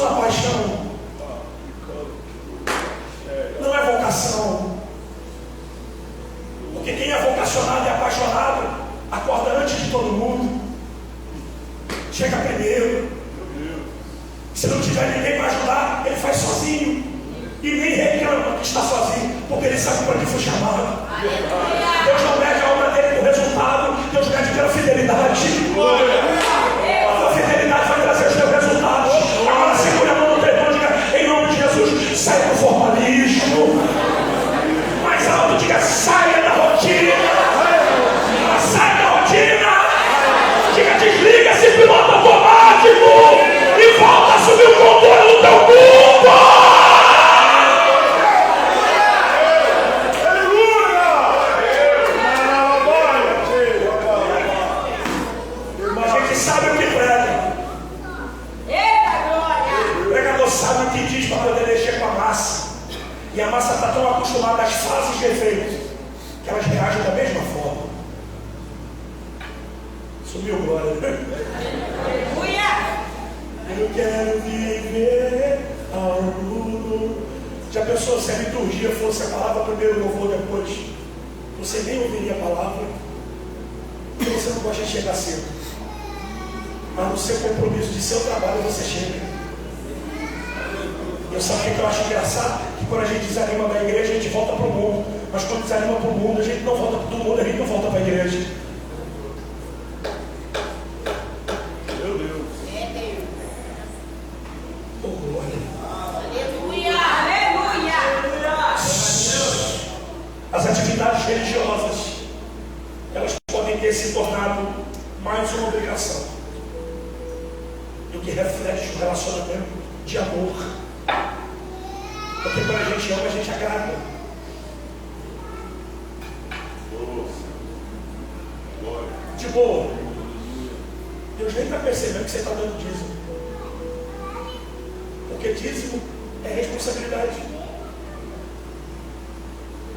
Isso não é paixão. Não é vocação. Porque quem é vocacionado e apaixonado acorda antes de todo mundo. Chega primeiro. Se não tiver ninguém para ajudar, ele faz sozinho. E nem reclama que está sozinho, porque ele sabe para que foi chamado. Deus não mede a obra dele por resultado, Deus mede pela fidelidade. A fidelidade vai trazer os teus resultados. Agora segura a mão do teu irmão e diga, em nome de Jesus, sai do formalismo. Mais alto, diga, saia da rotina. Sai da rotina. Diga, desliga esse piloto automático e volta a subir o controle do teu corpo. Sabe o que prega. Eita glória! O pregador sabe o que diz para poder mexer com a massa. E a massa está tão acostumada às fases de efeito que elas reagem da mesma forma. Sumiu glória. Aleluia! Eu quero viver ao mundo. Já pensou se a liturgia fosse a palavra primeiro, louvor depois? Você nem ouviria a palavra. Porque você não gosta de chegar cedo. Mas no seu compromisso de seu trabalho você chega. Eu sabe o que eu acho engraçado? Que quando a gente desanima da igreja, a gente volta para o mundo. Mas quando desanima para o mundo, a gente não volta para o mundo, a gente não volta para a igreja. Meu Deus. Oh, glória. Aleluia! Aleluia! As atividades religiosas, elas podem ter se tornado mais uma obrigação do que reflete o relacionamento de amor. Porque quando a gente ama, a gente agrada. De boa. Deus nem está percebendo que você está dando dízimo. Porque dízimo é responsabilidade.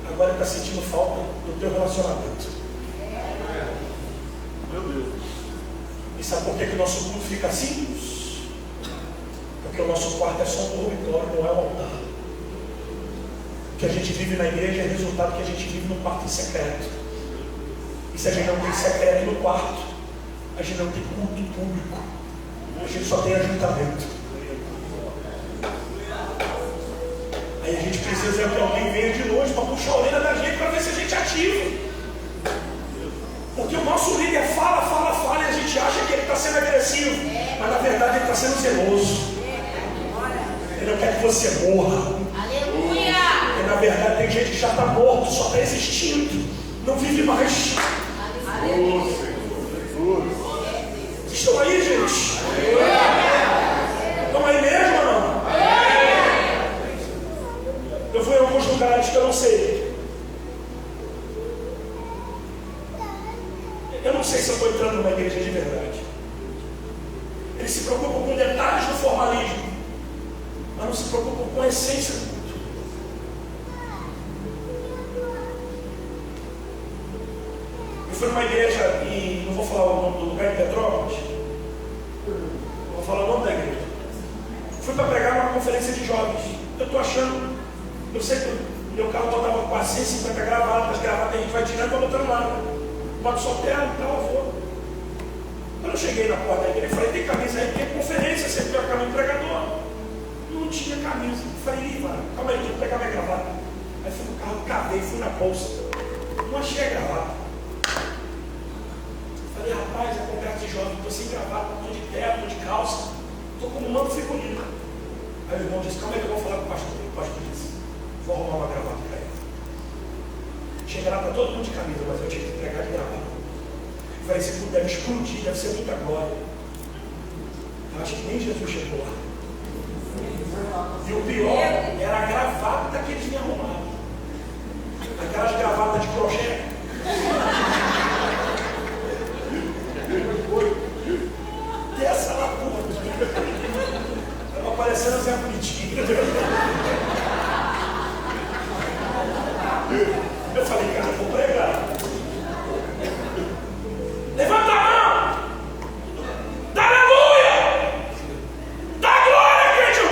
Agora ele está sentindo falta do teu relacionamento. Meu Deus. E sabe por que o nosso mundo fica assim? Porque o nosso quarto é só um dormitório, não é um altar. O que a gente vive na igreja é resultado do que a gente vive no quarto em secreto. E se a gente não tem secreto no quarto, a gente não tem culto público. A gente só tem ajuntamento. Aí a gente precisa que alguém venha de longe para puxar a orelha da gente para ver se a gente ativa. Porque o nosso líder fala e a gente acha que ele está sendo agressivo. Mas na verdade ele está sendo zeloso. Ele não quer que você morra. Aleluia! E na verdade tem gente que já está morto, só está existindo. Não vive mais. Aleluia! Vocês estão aí, gente? Estão aí mesmo ou não? Eu fui em alguns lugares que eu não sei. Eu não sei se eu estou entrando numa igreja de verdade. Eles se preocupam com detalhes do formalismo, mas não se preocupam com a essência do culto. Eu fui numa igreja e não vou falar o nome do lugar, em Petrópolis. Não vou falar o nome da igreja. Fui para pregar numa conferência de jovens. Eu estou achando, eu sei que meu carro botava quase 150 gravatas, a gente vai tirando e vai botando lá. Bota só terra e tal, eu vou. Quando eu cheguei na porta da igreja, eu falei, tem camisa aí, tem conferência, você tem a camisa do pregador. Não tinha camisa. Eu falei, mano, calma aí, deixa eu pegar minha gravata. Aí fui no carro, cavei, fui na bolsa. Não achei a gravata. Falei, rapaz, é congresso de jovem, estou sem gravata, estou de terno, estou de calça, estou com um manto figurino. Aí o irmão disse, calma aí que eu vou falar com o pastor. O pastor disse, vou arrumar uma gravata para ele. Cheguei lá, está todo mundo de camisa, mas eu tive que pregar de gravata. Eu falei, se puder explodir, deve ser muita glória. Eu acho que nem Jesus chegou lá. E o pior era a gravata que eles me arrumaram. Aquelas gravatas de crochê. Dessa lá, porra. Estava parecendo Zé Bonitinho. Eu falei, cara, eu vou pregar. Levanta a mão! Dá aleluia! Dá glória, crente!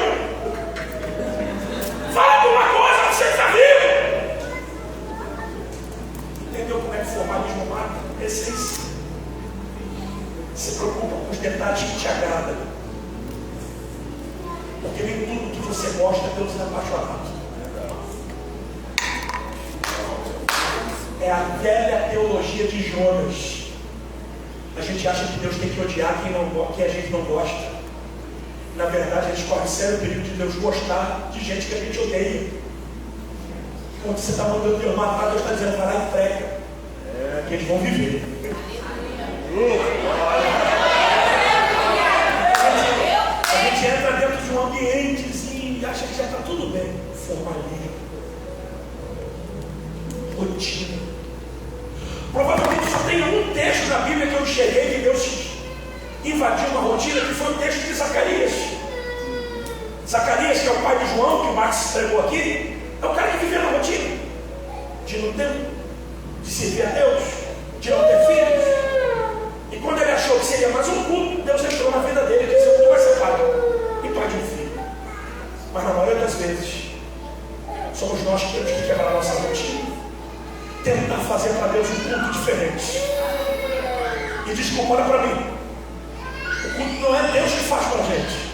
Porque nem tudo que você gosta Deus é apaixonado. É a velha teologia de Jonas. A gente acha que Deus tem que odiar quem a gente não gosta. Na verdade, a gente corre sério o perigo de Deus gostar de gente que a gente odeia. Quando você está mandando Deus matar, Deus está dizendo, vai lá e prega. Que eles vão viver. A gente entra dentro de um ambientezinho e acha que já está tudo bem. Formalismo. Rotina. Provavelmente só tem um texto na Bíblia que eu enxerguei que Deus invadiu uma rotina, que foi o texto de Zacarias. Zacarias, que é o pai de João, que o Marcos pregou aqui, é o cara que vivia na rotina de não ter, de servir a Deus, de não ter filhos. E quando ele achou que seria mais um culto, Deus entrou na vida dele e disse: o culto vai ser pai e pai de um filho. Mas na maioria das vezes somos nós que temos que quebrar a nossa rotina, tentar fazer para Deus um culto diferente. E desculpa, olha para mim, o culto não é Deus que faz para a gente.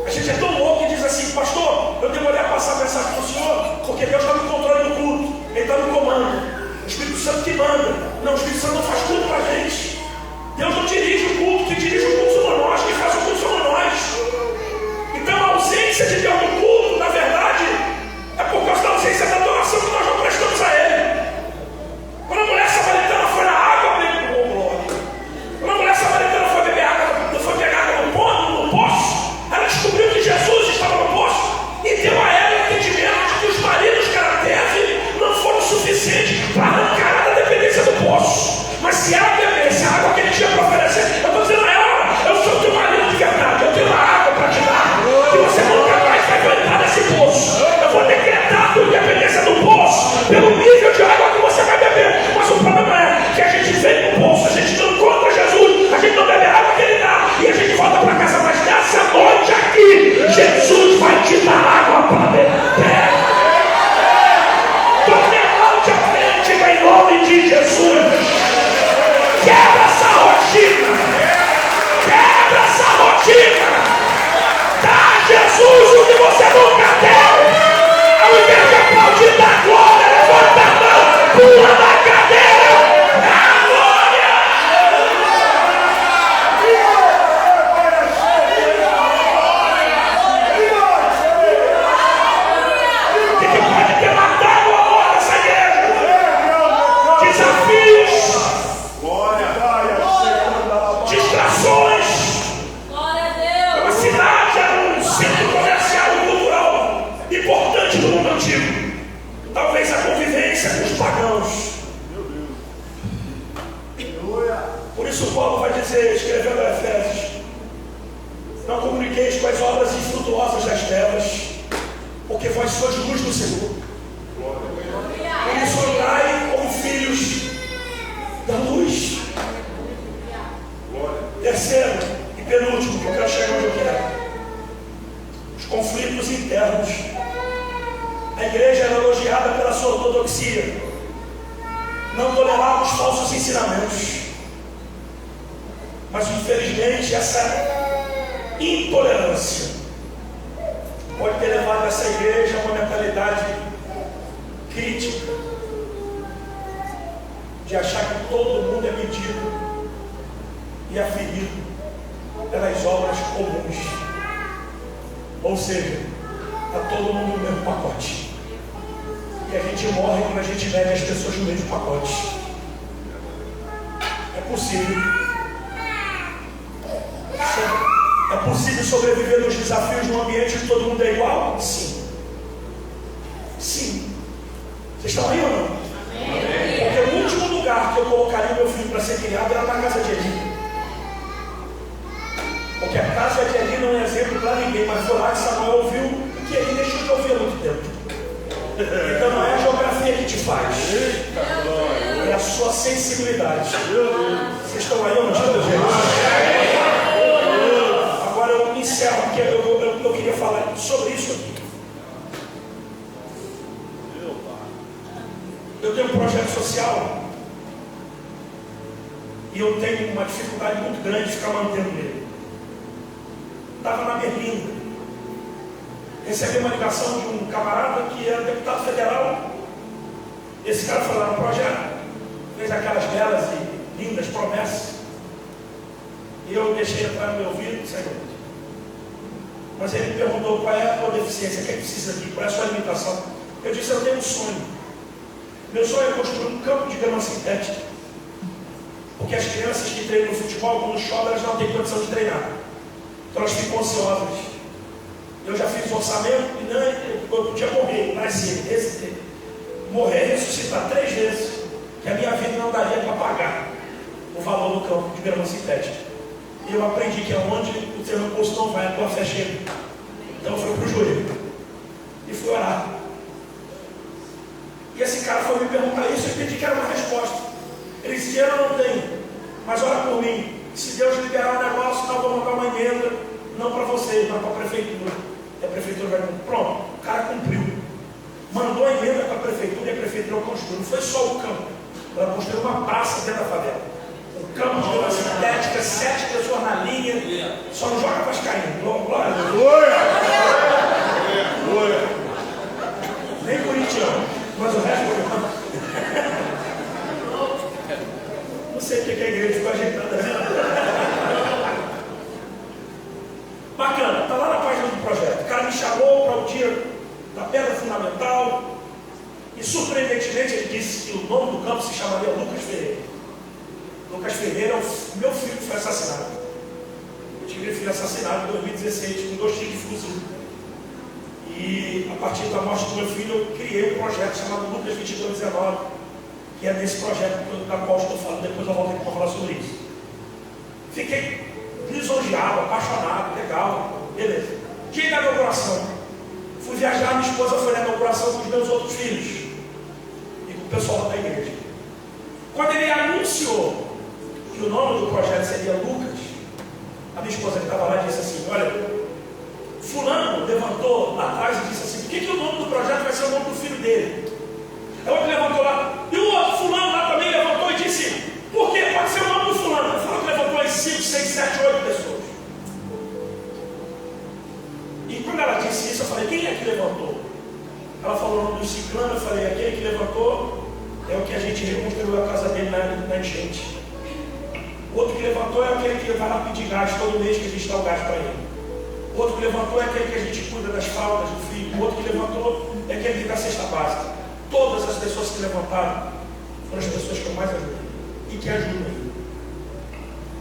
A gente é tão louco que diz assim: pastor, eu demorei a passar a mensagem para o senhor porque Deus está no controle do culto, Ele está no comando, o Espírito Santo que manda. Não, o Espírito Santo não faz culto para a gente. Deus não dirige o culto, quem dirige o culto somos nós, quem faz o culto somos nós. Então a ausência de Deus no culto, na verdade, é por causa da ausência da adoração que nós não prestamos a Ele. Quando a mulher samaritana foi na água, quando a mulher samaritana foi beber água, foi pegar água no poço, ela descobriu que Jesus estava no poço e deu a ela o entendimento de que os maridos que ela teve não foram suficientes para arrancar ela da dependência do poço. Mas se ela bebesse a água que ele tinha para oferecer, eu estou dizendo a ela: eu sou teu marido de verdade, eu tenho uma água para te dar, que você nunca mais vai aguentar nesse poço. Eu vou decretar a tua independência do poço, pelo nível de água que você vai beber. Mas o problema é que a gente vem no poço, a gente não encontra Jesus, a gente não bebe a água que ele dá, e a gente volta para casa. Mas nessa noite aqui, Jesus vai te dar água para beber. Tome a mão de autêntica em nome de Jesus. Quebra essa rotina. Quebra essa rotina. Dá a Jesus o que você nunca deu. Ao invés de aplaudir da glória, levanta a mão, pula da cadeira. A glória. O que pode ter matado o amor dessa igreja? Desafios, distrações. É uma cidade, era um centro comercial e cultural importante do mundo antigo. Talvez a convivência com os pagãos. Por isso Paulo vai dizer, escrevendo a Efésios: não comuniqueis com as obras infrutuosas das trevas, porque vós sois luz do Senhor. Por isso andai como filhos da luz. Terceiro e penúltimo, que eu quero chegar onde eu quero: os conflitos internos. A igreja era elogiada pela sua ortodoxia. Não tolerava os falsos ensinamentos. Mas infelizmente essa intolerância pode ter levado essa igreja a uma mentalidade crítica, de achar que todo mundo é medido e aferido pelas obras comuns. Ou seja, está todo mundo no mesmo pacote. E a gente morre quando a gente mede as pessoas no mesmo pacote. É possível. É possível sobreviver nos desafios num ambiente onde todo mundo é igual? Sim. Sim. Vocês estão aí ou não? Porque o último lugar que eu colocaria o meu filho para ser criado era na casa de Eli. Porque a casa de Eli não é exemplo para ninguém, mas foi lá que Samuel ouviu o que Eli deixou de ouvir há muito tempo. Então não é a geografia que te faz, é a sua sensibilidade. Vocês estão aí ou não? Agora eu encerro, porque eu queria falar sobre isso aqui. Eu tenho um projeto social e eu tenho uma dificuldade muito grande de ficar mantendo ele. Estava na berlinda. recebi uma ligação de um camarada que era deputado federal. Esse cara foi lá no projeto, fez aquelas belas e lindas promessas. E eu deixei entrar no meu ouvido e saí. Mas ele me perguntou qual é a tua deficiência, o que é que precisa aqui, qual é a sua limitação. Eu disse, eu tenho um sonho. Meu sonho é construir um campo de grama sintética. Porque as crianças que treinam no futebol, quando choram, elas não têm condição de treinar. Então elas ficam ansiosas. Eu já fiz o orçamento e não, eu podia morrer, nascer, morrer e ressuscitar 3 vezes, que a minha vida não daria para pagar o valor do campo de grama sintética. E eu aprendi que aonde o teu recurso não vai, a tua fé chega. Então eu fui para o joelho e fui orar. E esse cara foi me perguntar isso, eu entendi que era uma resposta. Ele disse, dinheiro eu não tenho, mas ora por mim. Se Deus liberar um negócio, não vou mandar uma emenda, não para você, mas para a prefeitura. E a prefeitura vai cumprir. Pronto, o cara cumpriu. Mandou a emenda para a prefeitura e a prefeitura construiu. Não foi só o campo, ela construiu uma praça dentro da favela. Um campo de grama sintética, 7 pessoas na linha, só não joga vascaíno. Glória a Deus. Glória. Nem corintiano, mas o resto foi. Não sei porque a igreja ficou ajeitada. Bacana, está lá na página do projeto. O cara me chamou para o dia da pedra fundamental e surpreendentemente ele disse que o nome do campo se chamaria Lucas Ferreira. Lucas Ferreira é o meu filho que foi assassinado. Eu tive filho assassinado em 2016 com 2 tiros de fuzil. E a partir da morte do meu filho eu criei um projeto chamado Lucas 2219, que é nesse projeto da qual estou falando, depois eu volto aqui para falar sobre isso. Fiquei lisonjeado, apaixonado, legal, beleza. Dia da inauguração, fui viajar, minha esposa foi na inauguração com os meus outros filhos e com o pessoal da igreja. Quando ele anunciou que o nome do projeto seria Lucas, a minha esposa que estava lá disse assim, olha, fulano levantou lá atrás e disse assim, por que o nome do projeto vai ser o nome do filho dele? Aí outro levantou lá, e o outro fulano lá também levantou e disse, por que pode ser o nome do fulano? Ele falou que levantou aí 5, 6, 7, 8 pessoas. E quando ela disse isso, eu falei, quem é que levantou? Ela falou o nome do ciclano, eu falei, aquele que levantou é o que a gente reconstruiu a casa dele na enchente. O outro que levantou é aquele que vai lá pedir gás todo mês que a gente dá o gás para ele. O outro que levantou é aquele que a gente cuida das fraldas do filho. O outro que levantou é aquele que dá cesta básica. Todas as pessoas que levantaram foram as pessoas que eu mais ajudei e que ajudam.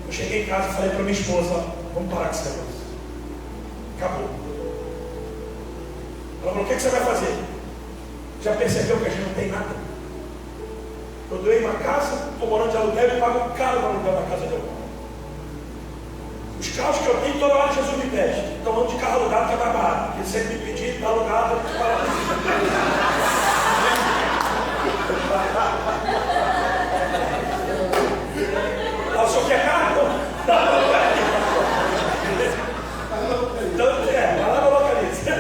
Eu cheguei em casa e falei para minha esposa, vamos parar com esse negócio. Acabou. Ela falou, o que você vai fazer? Já percebeu que a gente não tem nada? Eu doei uma casa, estou morando de aluguel e pago caro no aluguel da casa de aluguel. Os carros que eu tenho, toda hora Jesus me pede. Então ando de carro alugado que é mais barato. Porque se ele me pedir, está alugado, eu falo. O senhor quer carro? Então, vai lá no localiza.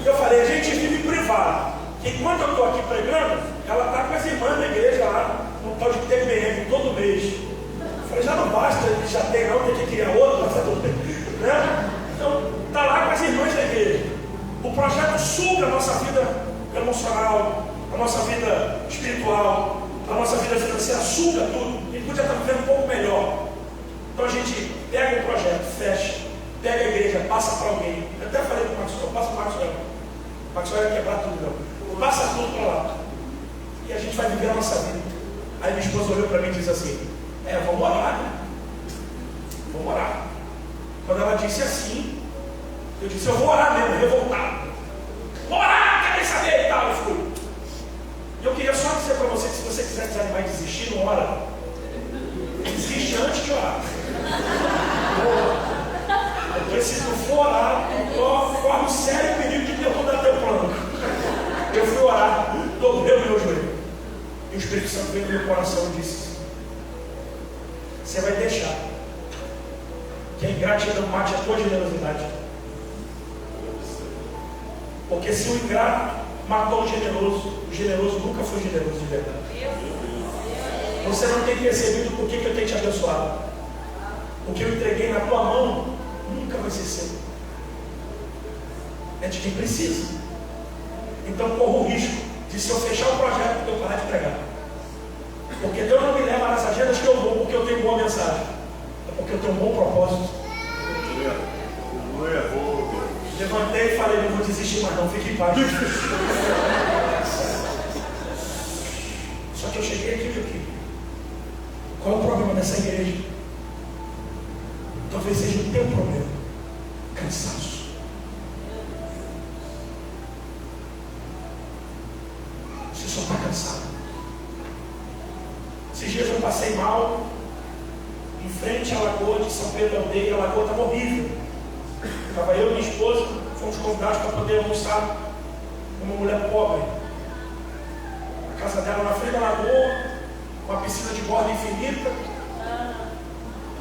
Eu falei, a gente vive privado. Enquanto eu estou aqui pregando, ela está com as irmãs da igreja lá, no tal de TBM, todo mês. Eu falei, já não basta, já tem não, tem que criar outro, né? Então, está lá com as irmãs da igreja. O projeto suga a nossa vida emocional, a nossa vida espiritual, a nossa vida financeira, suga tudo. A gente podia estar vivendo um pouco melhor. Então a gente pega o projeto, fecha, pega a igreja, passa para alguém. Eu até falei para o Maxwell, passa para o Maxwell. O Maxwell ia quebrar tudo, não. Passa tudo para lá. E a gente vai viver a nossa vida. Aí minha esposa olhou para mim e disse assim, vamos orar, né? Vamos orar. Quando ela disse assim, eu disse, eu vou orar mesmo, revoltado. Vou orar, quero nem saber e tal. Eu fui. E eu queria só dizer para você que se você quiser desanimar e desistir, não ora. Desiste antes de orar. Porque se tu for orar, corre um sério perigo de derrubar teu plano. Eu fui orar, dobrei o meu joelho. E o Espírito Santo veio no meu coração e disse, você vai deixar que a ingratidão mate a tua generosidade. Porque se o ingrato matou o generoso nunca foi generoso de verdade. Você não tem percebido por que eu tenho te abençoado. O que eu entreguei na tua mão nunca vai ser seu. é de quem precisa. Então corro o risco de, se eu fechar o projeto, eu parar de pregar. Porque Deus não me leva nas agendas que eu vou porque eu tenho boa mensagem. É porque eu tenho um bom propósito. Levantei e falei, não vou desistir mais não, fique em paz. Só que eu cheguei aqui. Qual é o problema dessa igreja? Talvez seja o teu problema. Cansaço. Você só está cansado. Esses dias eu passei mal em frente à lagoa de São Pedro Aldeia. A lagoa estava horrível. Estava eu e minha esposa, fomos convidados para poder almoçar com uma mulher pobre. A casa dela na frente da lagoa, uma piscina de borda infinita,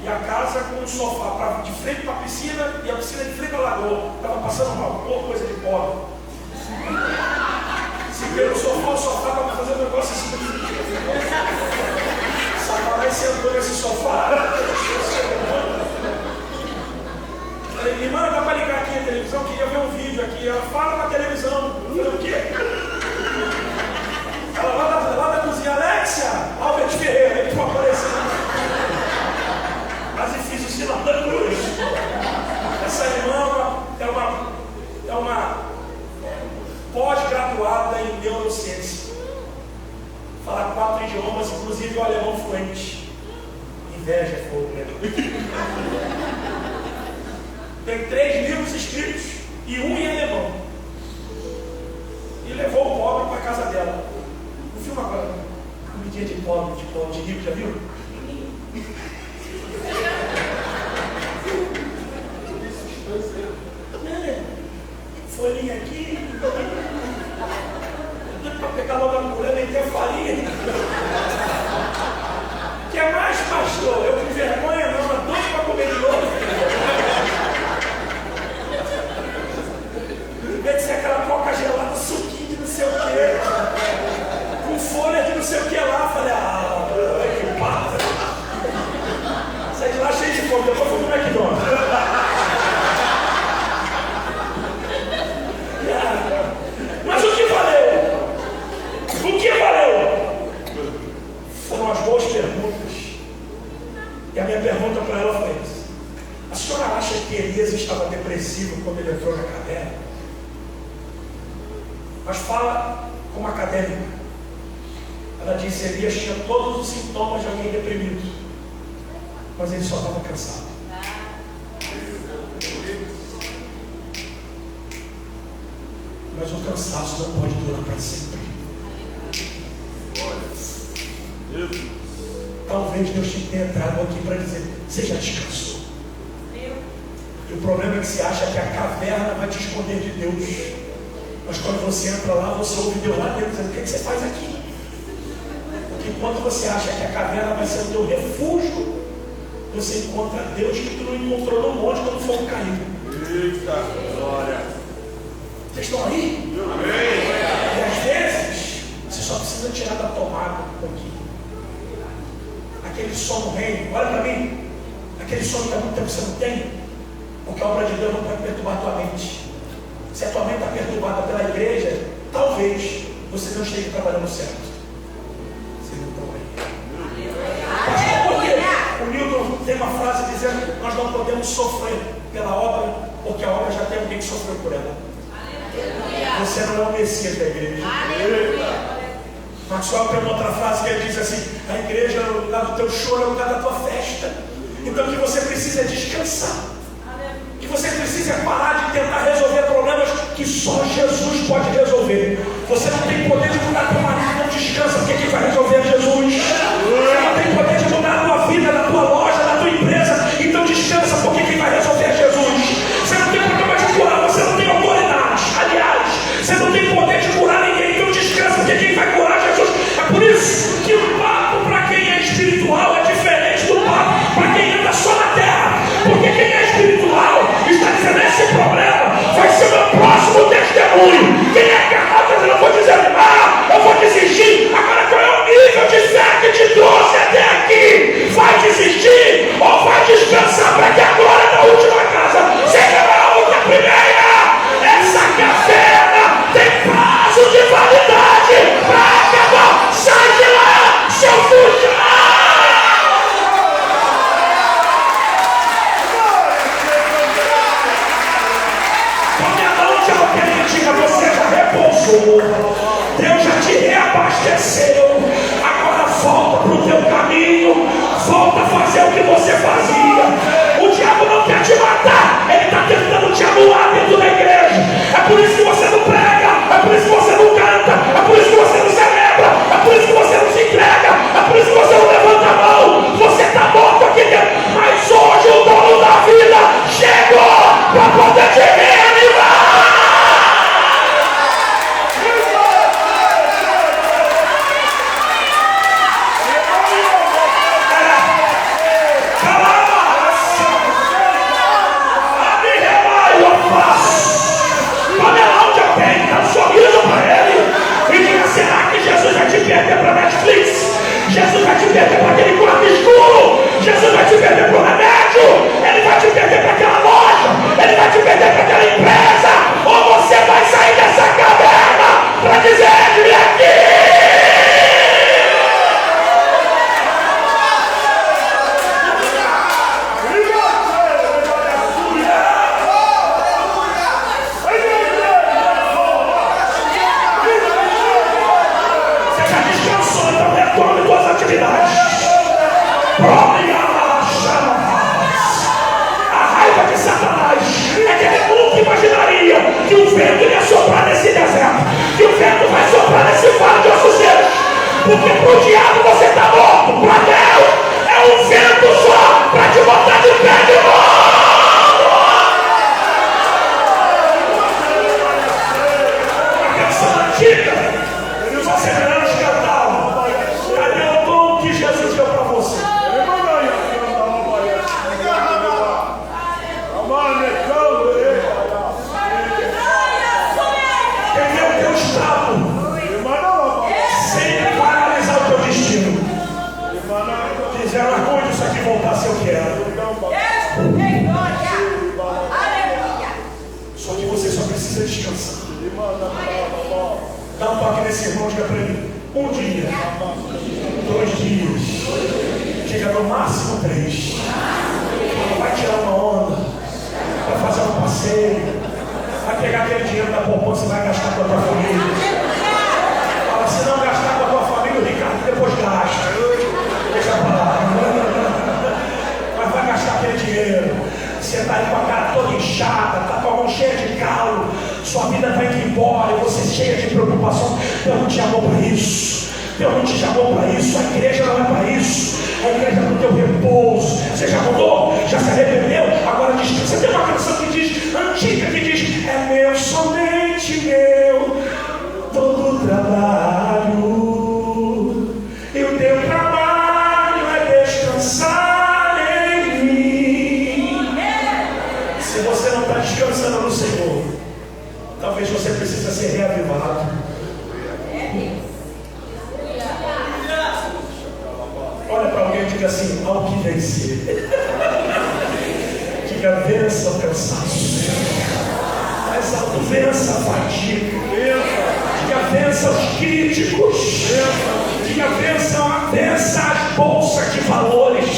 e a casa com um sofá de frente para a piscina e a piscina de frente à lagoa. Estava passando mal, coisa de pobre. Se pelo sofá, o sofá estava fazendo um negócio assim. Satanás sentou nesse sofá. Falei, irmã, dá para ligar aqui a televisão? Queria ver um vídeo aqui. Ela fala na televisão. Eu falei, o quê? Ela lá da cozinha, Alexia, Albert Ferreira, ele foi aparecendo. Quase fiz o sinal da cruz. Essa irmã é uma pós-graduada em neurociência. Fala 4 idiomas, inclusive o alemão fluente. Inveja é fogo, né? Tem 3 livros escritos e um em alemão. E levou o pobre para a casa dela. Não viu uma comidinha de pobre, de rico, já viu? Folhinha aqui. Para pegar logo a mulher, meter farinha. Quer mais, pastor? Eu com vergonha não, mas doido para comer de novo. Em vez de ser aquela coca gelada, suquinho de não sei o quê, com folha de não sei o que lá, falei, que pata. Saí de lá cheio de fome, depois fui no McDonald's. Mas o que valeu? O que valeu? Foram as boas perguntas. E a minha pergunta para ela foi essa: a senhora acha que Elias estava depressivo quando ele entrou na caverna? Mas fala como acadêmica. Ela disse: Elias tinha todos os sintomas de alguém deprimido, mas ele só estava cansado. Mas o cansaço não pode durar para sempre. Talvez Deus tenha entrado aqui para dizer: você já descansou. E o problema é que você acha que a caverna vai te esconder de Deus. Mas quando você entra lá, você ouve Deus lá dentro dizendo: o que você faz aqui? Porque enquanto você acha que a caverna vai ser o teu refúgio, você encontra Deus que tu não encontrou no monte quando o fogo caiu. Eita, glória! Vocês estão aí? Amém. E às vezes, você só precisa tirar da tomada um pouquinho. Aquele sono reino, olha para mim. Aquele sono que há muito tempo você não tem, porque a obra de Deus não pode perturbar a tua mente. Se a tua mente está perturbada pela igreja, talvez você não esteja trabalhando certo. Vocês não estão aí. Pastor, por quê? O Newton tem uma frase dizendo: nós não podemos sofrer pela obra, porque a obra já tem alguém que sofreu por ela. Você não é o Messias da igreja. Maxwell tem uma outra frase que ele diz assim: a igreja é o lugar do teu choro, é o lugar da tua festa. Então o que você precisa é descansar. Que você precisa parar de tentar resolver problemas que só Jesus pode resolver. Você não tem poder de mudar a tua marido, não descansa, porque quem vai resolver é Jesus. Você não tem poder de mudar a tua vida, da tua loja, da tua empresa, então descansa, porque quem vai resolver é Jesus. Você não tem problema de curar, você não tem autoridade. Aliás, você não tem poder de curar ninguém, então descansa, porque quem vai curar é Jesus. É por isso que o papo para quem é espiritual é diferente do papo para quem anda só na terra. Porque quem é espiritual está dizendo: esse problema vai ser meu próximo testemunho. Quem é carnal está dizendo: eu vou desanimar, eu vou desistir. Agora qual é o nível de fé que abençoou. Deus já te reabasteceu. Agora volta para o teu caminho. Volta a fazer o que você fazia. O diabo não quer te matar. Ele está tentando te anular dentro da igreja. É por isso que você não prega. É por isso que você não canta. É por isso que você não celebra. É por isso que você não se entrega. É por isso que você não levanta a mão. Você está morto aqui dentro. Mas hoje o dono da vida chegou para poder te reanimar. Para Netflix, Jesus vai te perder para aquele quarto escuro, Jesus vai te perder para o remédio, Ele vai te perder para aquela loja, Ele vai te perder para aquela empresa, ou você vai sair dessa caverna para dizer: vem aqui. A raiva de Satanás é que ele nunca imaginaria que o vento ia soprar nesse deserto, que o vento vai soprar nesse vale de ossos secos, porque para o diabo você está morto, para Deus é um vento só para te botar de pé de novo. A canção antiga você menos cantava: cadê o dom que Jesus deu para você? Sempre vai analisar o teu destino. Fizeram arrude isso aqui voltar se eu quero. Só que você só precisa descansar. Dá um toque nesse irmão, diga para ele: um dia, 2 dias, chega no máximo 3. Vai tirar uma onda, vai fazer um passeio, vai pegar aquele dinheiro da poupança e vai gastar com a tua família. Fala: se não gastar com a tua família, o Ricardo depois gasta. Deixa pra lá. Mas vai gastar aquele dinheiro. Você está aí com a cara toda inchada, está com a mão cheia de calo, sua vida vai indo embora e você cheia de preocupação. Deus não te chamou para isso. Deus não te chamou para isso. A igreja não é para isso. A igreja é para o teu repouso. Você já mudou? Já se arrependeu? Agora descansa. Tem uma canção que diz, antiga, que diz: é meu, somente meu, todo o trabalho, e o teu trabalho é descansar em mim. Se você não está descansando no Senhor, talvez você precise ser reavivado. Olha para alguém e diga assim: ao que vencer. Diga: vença o cansaço. Mais alto: vença a fadiga. Diga: vença os críticos. Diga: vença as bolsas de valores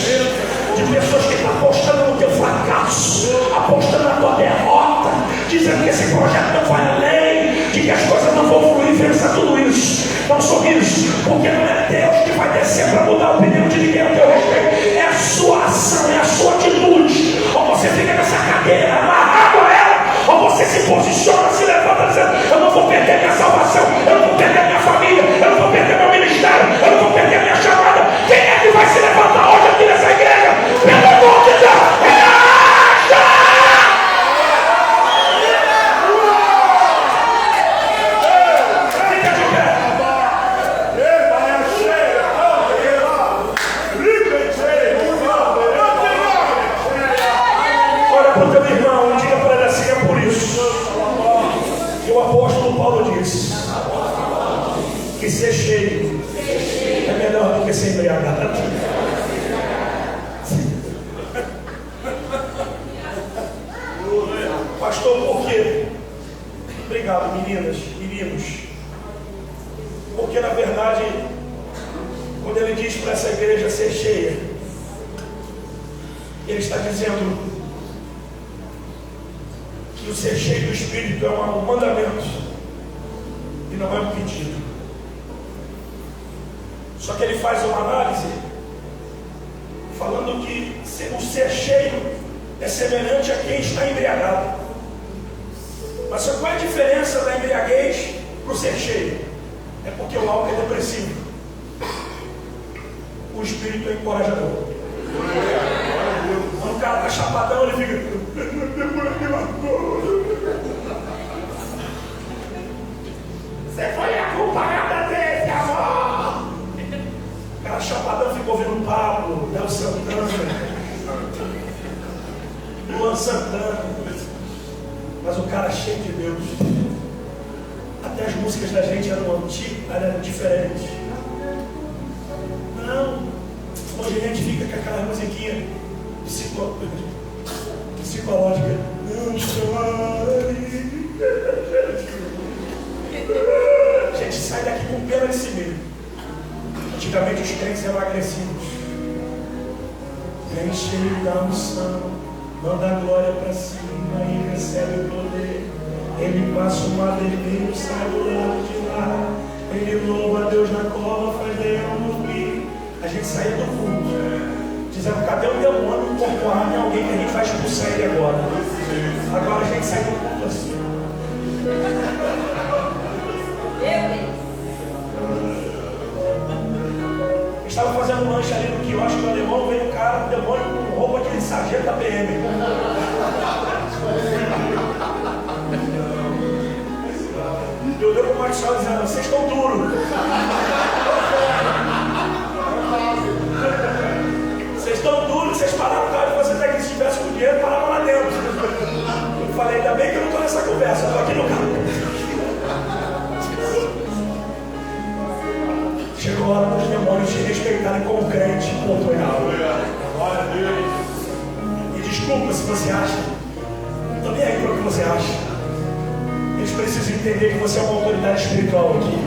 de pessoas que estão apostando no teu fracasso, apostando na tua derrota, dizendo que esse projeto não vai além, de que as coisas não vão fluir. Vença tudo isso. Dá um sorriso, porque não é Deus que vai descer para mudar a opinião de ninguém a teu respeito. É a sua ação, é a sua atitude. Ou você fica nessa cadeira amarrado a ela, ou você se posiciona, se levanta dizendo: eu não vou perder minha salvação, eu não vou perder minha família, eu não vou perder meu ministério, eu não vou perder minha chamada. Quem é que vai se levantar hoje aqui nessa igreja? Pelo amor de Deus, reaja! Que ser cheio é melhor do que ser embriagado. Pastor, por quê? Obrigado, meninas, meninos. Porque na verdade, quando ele diz para essa igreja ser cheia, ele está dizendo que o ser cheio do Espírito é um mandamento não é um pedido. Só que ele faz uma análise falando que o ser cheio é semelhante a quem está embriagado. Mas qual é a diferença da embriaguez para o ser cheio? É porque o álcool é depressivo, o espírito é encorajador. Quando o cara está chapadão, ele fica... Você foi a culpada desse amor. O cara chapadão ficou ouvindo Pablo, Léo Santana, Luan Santana. Mas o cara cheio de Deus. Até as músicas da gente eram diferentes. Não. Hoje a gente fica com aquela musiquinha psicológica. Não chore. A gente sai daqui com pena de si mesmo. Antigamente os crentes eram agressivos. Vem cheio da unção, manda a glória para cima e recebe o poder. Ele passa o madeiro, sai do lado de lá. Ele louva a Deus na cova, faz leão dormir. A gente saía do culto dizendo: cadê o demônio incorporado em alguém que a gente vai expulsar ele agora? Agora a gente sai do culto assim. Estava fazendo um lanche ali no quiosque do alemão, veio um cara, um demônio com roupa de sargento da PM. Eu dei para o Marcelo dizendo: vocês estão duros. Vocês estão duros, vocês pararam o carro de vocês aqui. Se tivesse com dinheiro, paravam lá dentro. Eu falei: ainda bem que eu não estou nessa conversa, eu estou aqui no carro. Chegou a hora dos demônios te respeitarem como crente, ponto real. E desculpa se você acha, não estou nem aí para o que você acha. Eles precisam entender que você é uma autoridade espiritual aqui.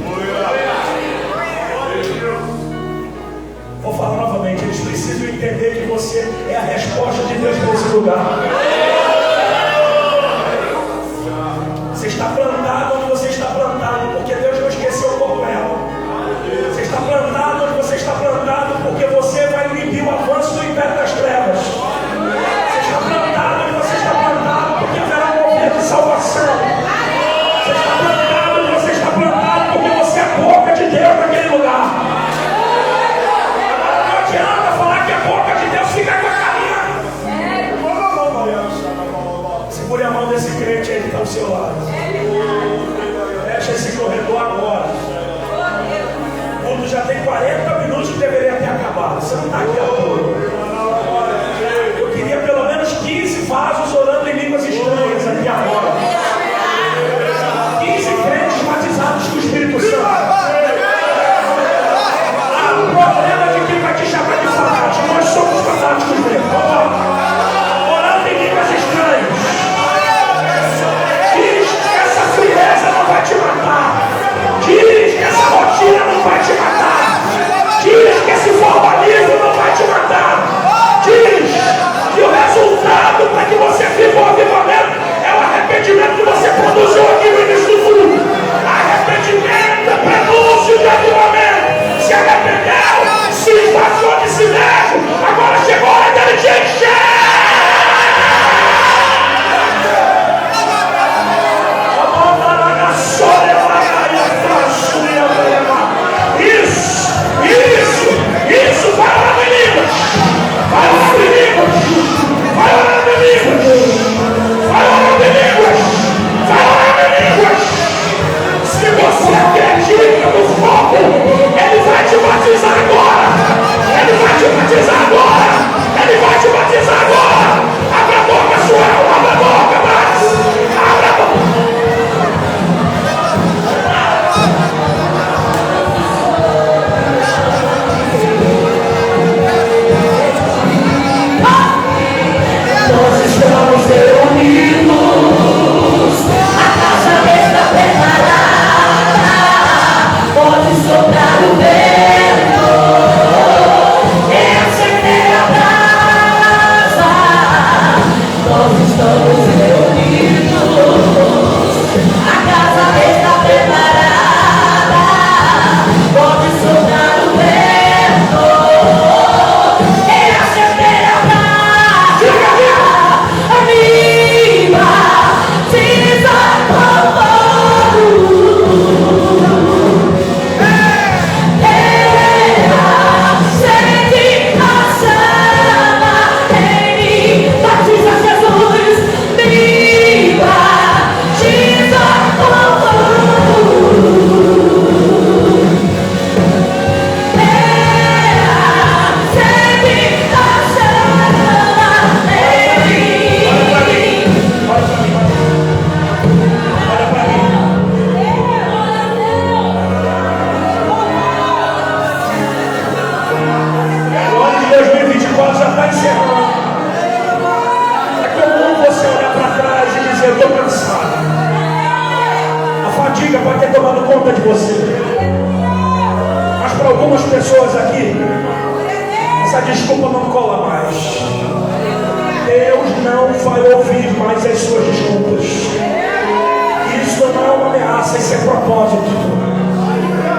Vou falar novamente, eles precisam entender que você é a resposta de Deus para esse lugar. Você está plantado onde você está plantado, porque Deus não esqueceu o cogumelo. Você está plantado onde você está plantado, porque você vai impedir o avanço do império das trevas. Você está plantado onde você está plantado, porque haverá um movimento de salvação. Você está plantado onde você está plantado, porque você é a boca de Deus naquele lugar. Agora não adianta falar que a boca de Deus fica com a carinha. Segure a mão desse crente aí que está ao seu lado. Fecha esse corredor agora. O culto já tem 40 minutos que deveria ter acabado. Você não está aqui à toa. Eu queria pelo menos 15 vasos orando em línguas estranhas aqui agora. 15 crentes batizados com o Espírito Santo. O problema de quem vai te chamar de fanático. Nós somos fanáticos mesmo. Orando em línguas estranhas. Diz que essa frieza não vai te matar. Diz que essa rotina não vai te matar. Diz que esse formalismo não vai te matar. pode ter tomado conta de você. Mas para algumas pessoas aqui, essa desculpa não cola mais. Deus não vai ouvir mais as suas desculpas. Isso não é uma ameaça, isso é propósito.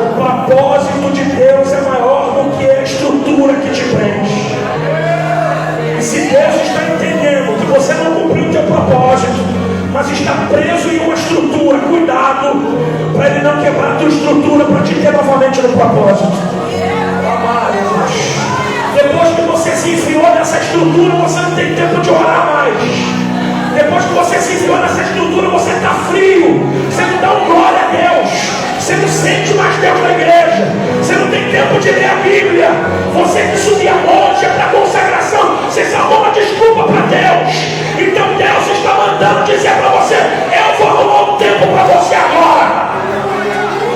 O propósito de Deus é maior do que a estrutura que te prende. E se Deus está entendendo que você não cumpriu o teu propósito, mas está preso em uma estrutura, cuidado para Ele não quebrar a tua estrutura para te ter novamente no propósito. Depois que você se enfiou nessa estrutura, você não tem tempo de orar mais. Depois que você se enfiou nessa estrutura, você está frio. Você não dá um glória a Deus. Você não sente mais Deus na igreja. Você não tem tempo de ler a Bíblia. Você que subia monte para a consagração, você só arruma desculpa para Deus. Então Deus está mandando dizer para você: eu vou arrumar um tempo para você agora.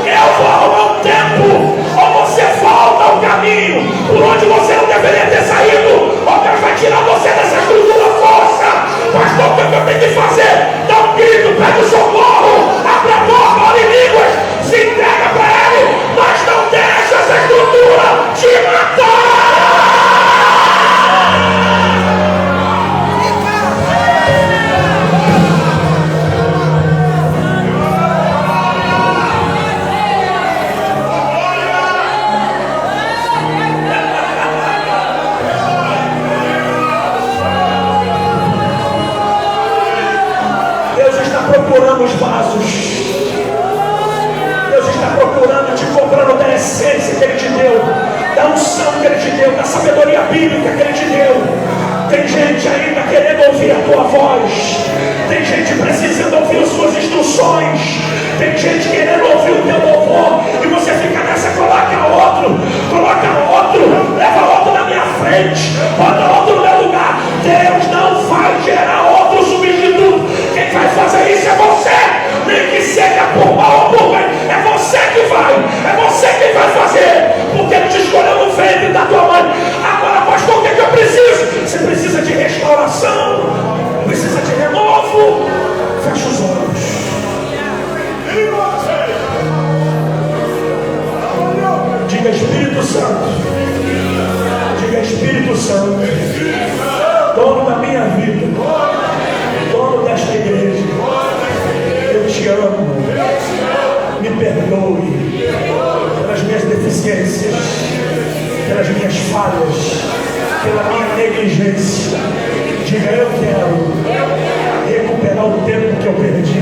Eu vou arrumar um tempo. Ou você volta ao caminho por onde você não deveria ter saído, ou Deus vai tirar você dessa estrutura. Força! Pastor, o que eu tenho que fazer? Dá um grito, pede socorro, abre a boca, ora em línguas, se entrega para Ele, mas não deixa essa estrutura te matar! Procurando os vasos. Deus está procurando, te cobrando da essência que Ele te deu, da unção que Ele te deu, da sabedoria bíblica que Ele te deu. Tem gente ainda querendo ouvir a tua voz. Tem gente precisando ouvir as suas instruções. Tem gente querendo ouvir o teu louvor. E você fica nessa, coloca outro, leva outro na minha frente, bota outro no meu lugar. Deus não vai gerar outro substituto. Quem vai fazer isso é você. Nem que seja por mal ou por bem, é você que vai. É você que vai fazer. Porque Ele te escolheu no ventre da tua mãe. Agora, pastor, o que eu preciso? Você precisa de restauração, precisa de renovo. Fecha os olhos. Diga: Espírito Santo. Diga: Espírito Santo, dono da minha vida, dono desta igreja, eu te amo. Me perdoe pelas minhas deficiências, pelas minhas falhas, pela minha negligência. Diga: eu quero recuperar o tempo que eu perdi,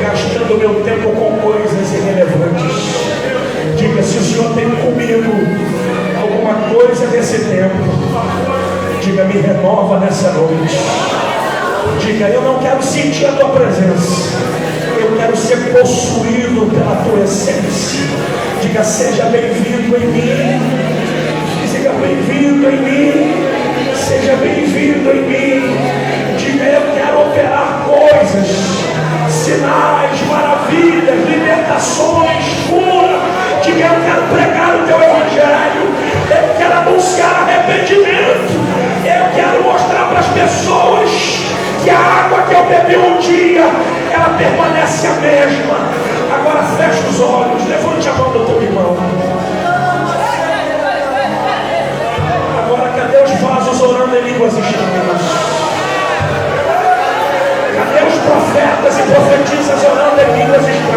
gastando meu tempo com coisas irrelevantes. Diga: se o Senhor tem comigo alguma coisa desse tempo, diga: me renova nessa noite. Diga: eu não quero sentir a tua presença, eu quero ser possuído pela tua essência. Diga: seja bem-vindo em mim. Diga: bem-vindo em mim. Seja bem-vindo em mim. Diga: eu quero operar coisas, sinais, maravilhas, libertações, cura. Diga: eu quero pregar o teu evangelho. Eu quero anunciar arrependimento. Eu quero mostrar para as pessoas que a água que eu bebi um dia, ela permanece a mesma. Agora fecha os olhos, levante a mão do teu irmão. Agora, cadê os vasos orando em línguas estranhas? Cadê os profetas e profetisas orando em línguas estranhas?